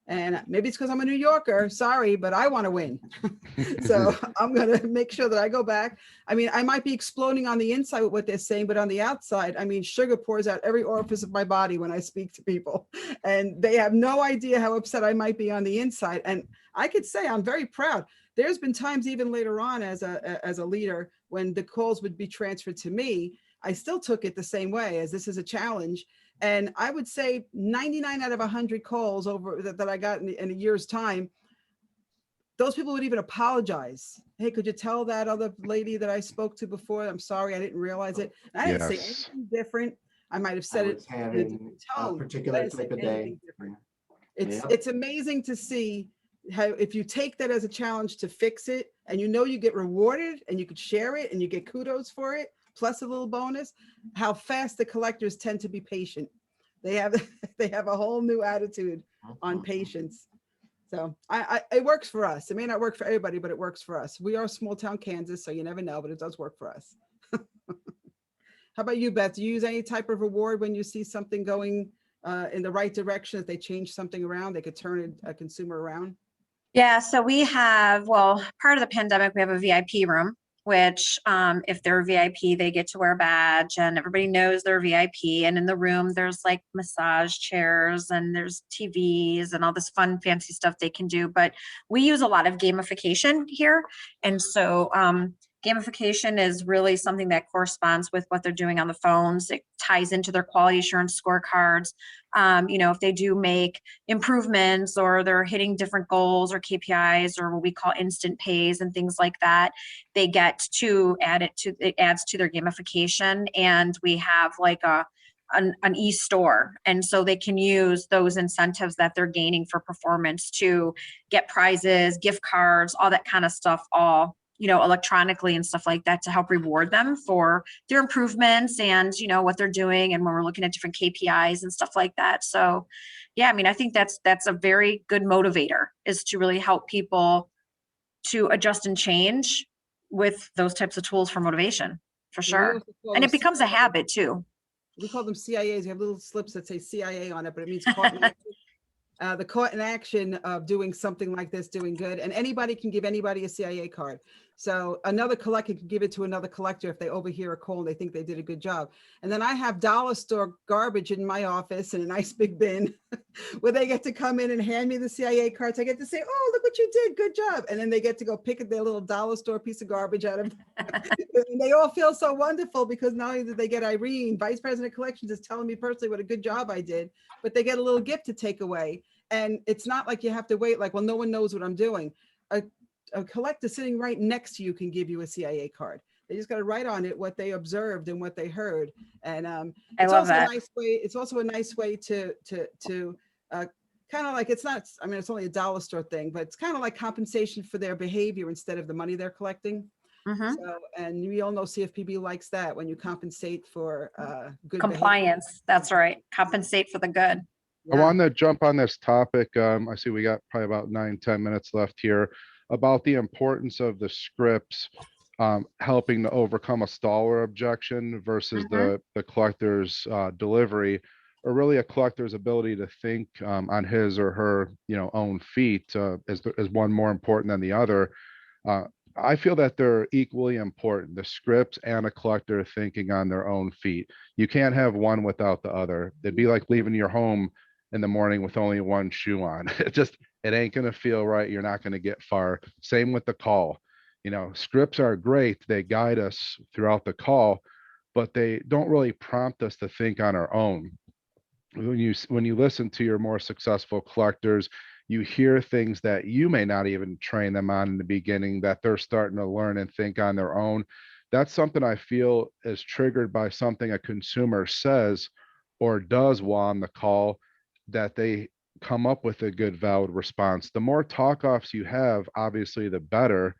[SPEAKER 4] And maybe it's because I'm a New Yorker, sorry, but I want to win. So I'm going to make sure that I go back. I mean, I might be exploding on the inside with what they're saying, but on the outside, I mean, sugar pours out every orifice of my body when I speak to people, and they have no idea how upset I might be on the inside. And I could say I'm very proud. There's been times even later on as a leader when the calls would be transferred to me, I still took it the same way as this is a challenge. And I would say 99 out of 100 calls over that I got in a year's time, those people would even apologize. Hey, could you tell that other lady that I spoke to before? I'm sorry, I didn't realize it. And I didn't say anything different. I might have said it in a different tone,
[SPEAKER 2] a particular type of day.
[SPEAKER 4] It's amazing to see how if you take that as a challenge to fix it and you get rewarded and you could share it and you get kudos for it, plus a little bonus, how fast the collectors tend to be patient. They have a whole new attitude on patience. So it works for us. It may not work for everybody, but it works for us. We are small town Kansas, so you never know, but it does work for us. How about you, Beth? Do you use any type of reward when you see something going in the right direction, if they change something around, they could turn a consumer around?
[SPEAKER 3] Yeah, so we have, part of the pandemic, we have a VIP room, which if they're VIP, they get to wear a badge and everybody knows they're VIP. And in the room, there's like massage chairs and there's TVs and all this fun, fancy stuff they can do. But we use a lot of gamification here. And so gamification is really something that corresponds with what they're doing on the phones. It ties into their quality assurance scorecards. If they do make improvements or they're hitting different goals or KPIs or what we call instant pays and things like that, they get to it adds to their gamification. And we have like an e-store. And so they can use those incentives that they're gaining for performance to get prizes, gift cards, all that kind of stuff, all electronically and stuff like that to help reward them for their improvements and, what they're doing. And when we're looking at different KPIs and stuff like that. So, yeah, I mean, I think that's a very good motivator, is to really help people to adjust and change with those types of tools for motivation, for sure. And it becomes a habit too.
[SPEAKER 4] We call them CIAs. You have little slips that say CIA on it, but it means caught in action. The caught in action of doing something like this, doing good. And anybody can give anybody a CIA card. So another collector can give it to another collector if they overhear a call and they think they did a good job. And then I have dollar store garbage in my office in a nice big bin where they get to come in and hand me the CIA cards. I get to say, oh, look what you did. Good job. And then they get to go pick their little dollar store piece of garbage out of and they all feel so wonderful because not only did they get Irene, Vice President of Collections, is telling me personally what a good job I did, but they get a little gift to take away. And it's not like you have to wait, like, well, no one knows what I'm doing. A collector sitting right next to you can give you a CIA card. They just got to write on it what they observed and what they heard. And
[SPEAKER 3] I love that.
[SPEAKER 4] a nice way. It's also a nice way to kind of like, it's not, I mean, it's only a dollar store thing, but it's kind of like compensation for their behavior instead of the money they're collecting.
[SPEAKER 3] Mhm.
[SPEAKER 4] So, and we all know CFPB likes that when you compensate for good
[SPEAKER 3] Compliance. That's right. Compensate for the good.
[SPEAKER 5] I
[SPEAKER 4] Yeah.
[SPEAKER 5] want to jump on this topic. I see we got probably about 9-10 minutes left here about the importance of the scripts helping to overcome a staller objection versus the collector's delivery, or really a collector's ability to think on his or her own feet. Is one more important than the other? I feel that they're equally important, the scripts and a collector thinking on their own feet. You can't have one without the other. It'd be like leaving your home in the morning with only one shoe on. It ain't gonna feel right. You're not gonna get far. Same with the call. Scripts are great. They guide us throughout the call, but they don't really prompt us to think on our own. When you listen to your more successful collectors, you hear things that you may not even train them on in the beginning that they're starting to learn and think on their own. That's something I feel is triggered by something a consumer says or does while on the call, that they come up with a good valid response. The more talk offs you have, obviously the better,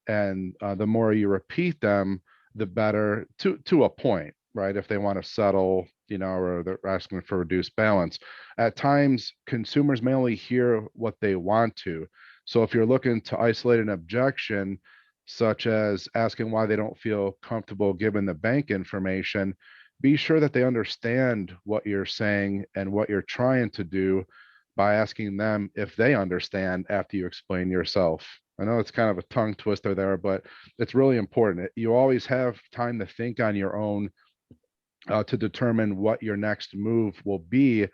[SPEAKER 5] and the more you repeat them, the better, to a point, right? If they want to settle, or they're asking for reduced balance. At times, consumers may only hear what they want to. So if you're looking to isolate an objection, such as asking why they don't feel comfortable giving the bank information, be sure that they understand what you're saying and what you're trying to do by asking them if they understand after you explain yourself. I know it's kind of a tongue twister there, but it's really important. You always have time to think on your own to determine what your next move will be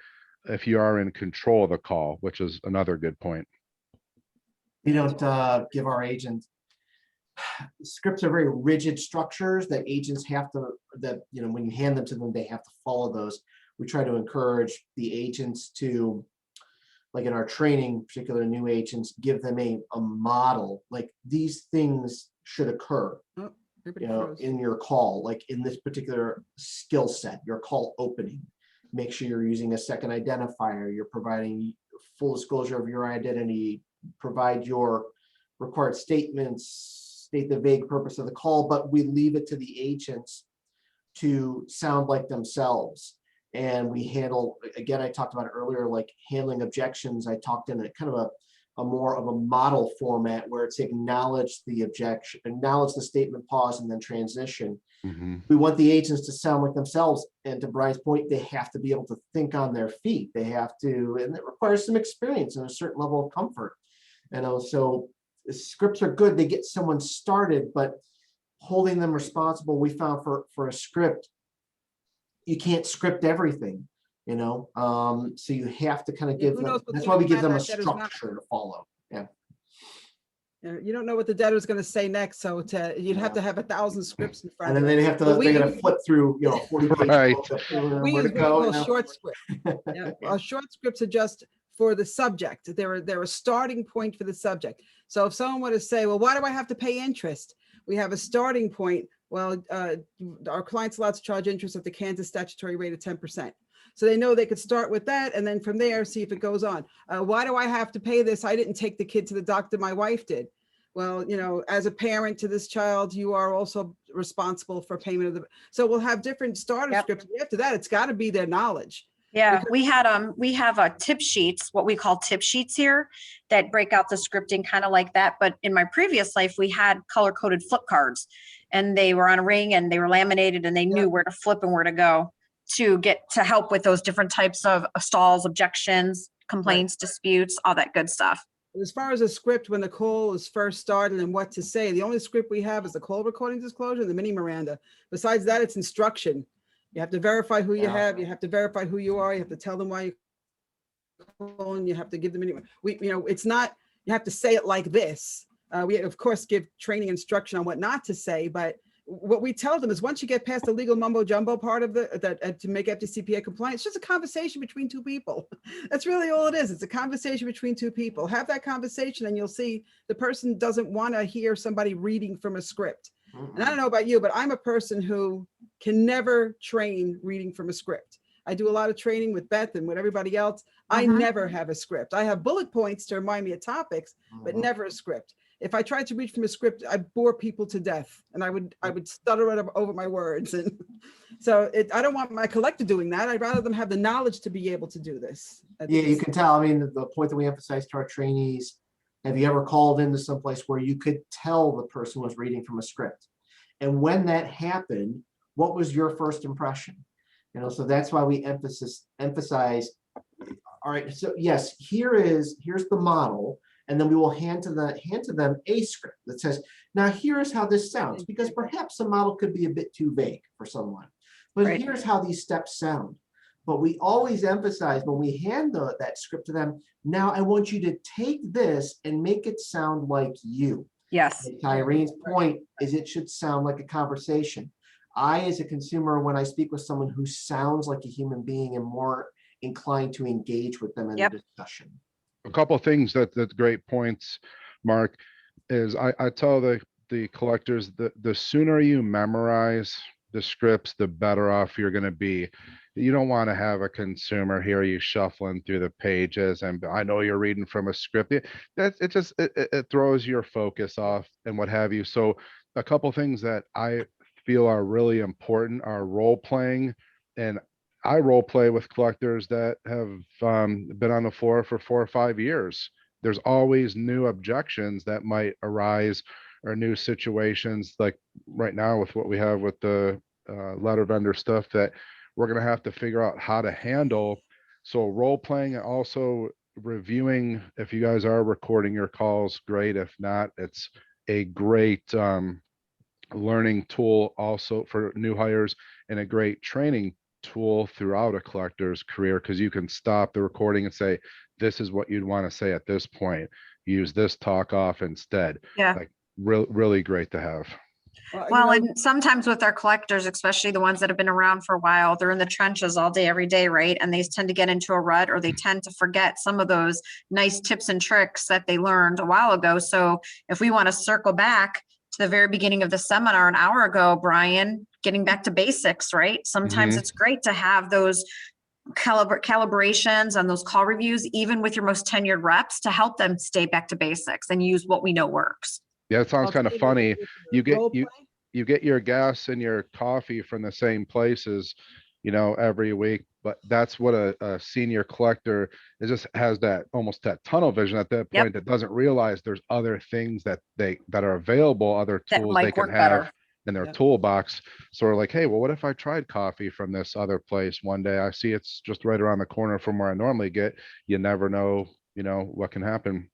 [SPEAKER 5] if you are in control of the call, which is another good point.
[SPEAKER 2] We don't give our agents, scripts are very rigid structures that agents have to, when you hand them to them, they have to follow those. We try to encourage the agents to, like in our training, particular new agents, give them a model, like these things should occur.
[SPEAKER 4] Oh,
[SPEAKER 2] In your call, like in this particular skill set, your call opening, make sure you're using a second identifier, you're providing full disclosure of your identity, provide your required statements, state the vague purpose of the call, but we leave it to the agents to sound like themselves. And we handle, again, I talked about it earlier, like handling objections. I talked in a kind of a more of a model format where it's acknowledge the objection, acknowledge the statement, pause, and then transition. We want the agents to sound like themselves. And to Brian's point, they have to be able to think on their feet. They have to, and it requires some experience and a certain level of comfort. And also, scripts are good. They get someone started, but holding them responsible, we found for a script, you can't script everything. So you have to kind of give them, that's why we give them a structure to follow. Yeah.
[SPEAKER 4] You don't know what the debtor is going to say next, so you'd have to have 1,000 scripts in front
[SPEAKER 2] And
[SPEAKER 4] of
[SPEAKER 2] then
[SPEAKER 4] them.
[SPEAKER 2] they're going to flip through, 40 pages.
[SPEAKER 5] Right.
[SPEAKER 4] We use what we call short scripts. Our short scripts are just for the subject. They're a starting point for the subject. So if someone were to say, well, why do I have to pay interest? We have a starting point. Well, our client's allowed to charge interest at the Kansas statutory rate of 10%. So they know they could start with that and then from there, see if it goes on. Why do I have to pay this? I didn't take the kid to the doctor, my wife did. Well, as a parent to this child, you are also responsible for payment of the, so we'll have different starter scripts. After that, it's got to be their knowledge.
[SPEAKER 3] Yeah, we have tip sheets, what we call tip sheets here, that break out the scripting kind of like that. But in my previous life, we had color coded flip cards and they were on a ring and they were laminated and they knew where to flip and where to go to get to help with those different types of stalls, objections, complaints, disputes, all that good stuff.
[SPEAKER 4] As far as a script, when the call is first started and what to say, the only script we have is the call recording disclosure and the mini Miranda. Besides that, it's instruction. You have to verify who you
[SPEAKER 2] Yeah.
[SPEAKER 4] have. You have to verify who you are. You have to tell them why you're calling. You have to give them it's not, you have to say it like this. We of course give training instruction on what not to say, but what we tell them is once you get past the legal mumbo jumbo part of that to make FDCPA compliant, it's just a conversation between two people. That's really all it is. It's a conversation between two people. Have that conversation and you'll see the person doesn't want to hear somebody reading from a script. And I don't know about you, but I'm a person who can never train reading from a script. I do a lot of training with Beth and with everybody else. I never have a script. I have bullet points to remind me of topics, but never a script. If I tried to read from a script, I bore people to death, and I would stutter over my words. And so I don't want my collector doing that. I'd rather them have the knowledge to be able to do this.
[SPEAKER 2] Yeah, you can tell. I mean, the point that we emphasize to our trainees, have you ever called into someplace where you could tell the person was reading from a script? And when that happened, what was your first impression? So that's why we emphasize, all right, so yes, here's the model. And then we will hand to them a script that says, now here's how this sounds, because perhaps the model could be a bit too vague for someone, but
[SPEAKER 3] Right.
[SPEAKER 2] Here's how these steps sound. But we always emphasize when we hand that script to them, now I want you to take this and make it sound like you.
[SPEAKER 3] Yes.
[SPEAKER 2] And Irene's point is it should sound like a conversation. I, as a consumer, when I speak with someone who sounds like a human being, am more inclined to engage with them in a discussion.
[SPEAKER 5] A couple of things that's great points, Mark, is I tell the collectors that the sooner you memorize the scripts, the better off you're going to be. You don't want to have a consumer hear you shuffling through the pages and I know you're reading from a script. It throws your focus off and what have you. So a couple things that I feel are really important are role playing, and I role play with collectors that have been on the floor for 4 or 5 years. There's always new objections that might arise or new situations, like right now with what we have with the letter vendor stuff that we're going to have to figure out how to handle. So role playing and also reviewing, if you guys are recording your calls, great. If not, it's a great learning tool also for new hires and a great training tool throughout a collector's career, because you can stop the recording and say, this is what you'd want to say at this point. Use this talk off instead.
[SPEAKER 3] Yeah.
[SPEAKER 5] Like really great to have.
[SPEAKER 3] Well, and sometimes with our collectors, especially the ones that have been around for a while, they're in the trenches all day, every day, right? And they tend to get into a rut, or they tend to forget some of those nice tips and tricks that they learned a while ago. So if we want to circle back to the very beginning of the seminar an hour ago, Brian, getting back to basics, right? Sometimes it's great to have those calibrations and those call reviews, even with your most tenured reps, to help them stay back to basics and use what we know works.
[SPEAKER 5] Yeah, it sounds kind of funny. You get your gas and your coffee from the same places, every week, but that's what a senior collector is, just has that almost that tunnel vision at that point that doesn't realize there's other things that are available, other tools they can have in their toolbox. So we're like, hey, well, what if I tried coffee from this other place one day? I see it's just right around the corner from where I normally get. You never know, what can happen.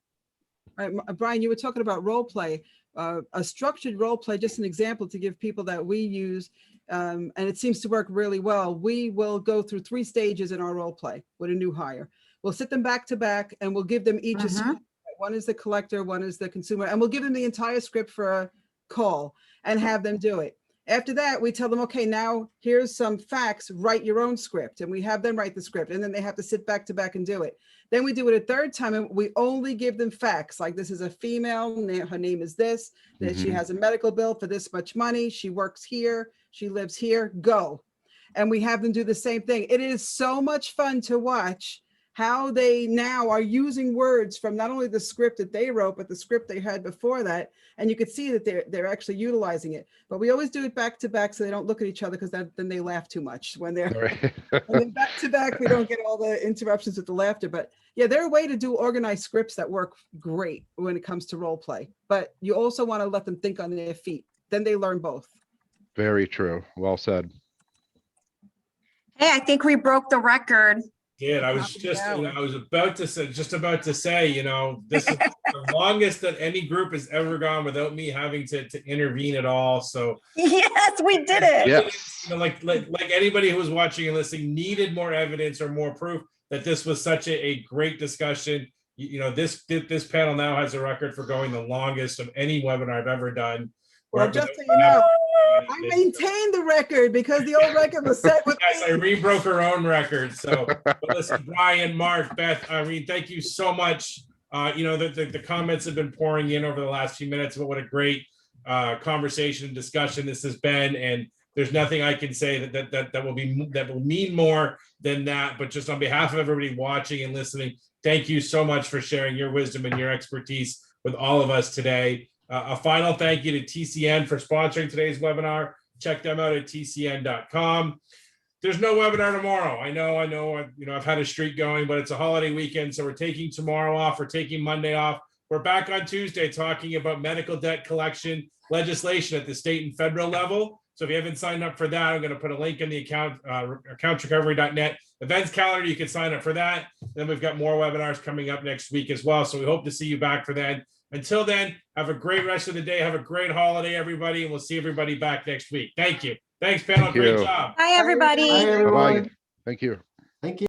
[SPEAKER 4] All right, Brian, you were talking about role play, a structured role play, just an example to give people that we use, and it seems to work really well. We will go through 3 stages in our role play with a new hire. We'll sit them back to back and we'll give them each a script. One is the collector, one is the consumer, and we'll give them the entire script for a call and have them do it. After that, we tell them, okay, now here's some facts, write your own script. And we have them write the script, and then they have to sit back to back and do it. Then we do it a third time, and we only give them facts. Like, this is a female, her name is this, that she has a medical bill for this much money. She works here, she lives here, go. And we have them do the same thing. It is so much fun to watch how they now are using words from not only the script that they wrote, but the script they had before that. And you could see that they're actually utilizing it. But we always do it back to back so they don't look at each other, because then they laugh too much when they're and then back to back. We don't get all the interruptions with the laughter. But yeah, they're a way to do organized scripts that work great when it comes to role play. But you also want to let them think on their feet. Then they learn both.
[SPEAKER 5] Very true. Well said.
[SPEAKER 3] Hey, I think we broke the record
[SPEAKER 1] did. I was
[SPEAKER 4] Top of the
[SPEAKER 1] just,
[SPEAKER 4] hour.
[SPEAKER 1] I was about to say, this is the longest that any group has ever gone without me having to intervene at all. So,
[SPEAKER 3] Yes, we did it.
[SPEAKER 5] Yes.
[SPEAKER 1] like anybody who was watching and listening needed more evidence or more proof that this was such a great discussion. This panel now has a record for going the longest of any webinar I've ever done.
[SPEAKER 4] Well, just so you know, I maintained the record because the old record was set with
[SPEAKER 1] Yes, I
[SPEAKER 4] me.
[SPEAKER 1] re-broke her own record. So, but listen, Brian, Mark, Beth, Irene, thank you so much. The comments have been pouring in over the last few minutes about what a great conversation and discussion this has been, and there's nothing I can say that will mean more than that. But just on behalf of everybody watching and listening, thank you so much for sharing your wisdom and your expertise with all of us today. A final thank you to TCN for sponsoring today's webinar. Check them out at tcn.com. There's no webinar tomorrow. I know, I've had a streak going, but it's a holiday weekend. So we're taking tomorrow off. We're taking Monday off. We're back on Tuesday talking about medical debt collection legislation at the state and federal level. So if you haven't signed up for that, I'm going to put a link in the accountsrecovery.net events calendar. You can sign up for that. Then we've got more webinars coming up next week as well. So we hope to see you back for then. Until then, have a great rest of the day. Have a great holiday, everybody. And we'll see everybody back next week. Thank you. Thanks, panel.
[SPEAKER 5] Thank
[SPEAKER 1] Great
[SPEAKER 5] you.
[SPEAKER 1] job.
[SPEAKER 3] Bye, everybody.
[SPEAKER 2] Bye, everyone.
[SPEAKER 5] Bye-bye. Thank you.
[SPEAKER 2] Thank you.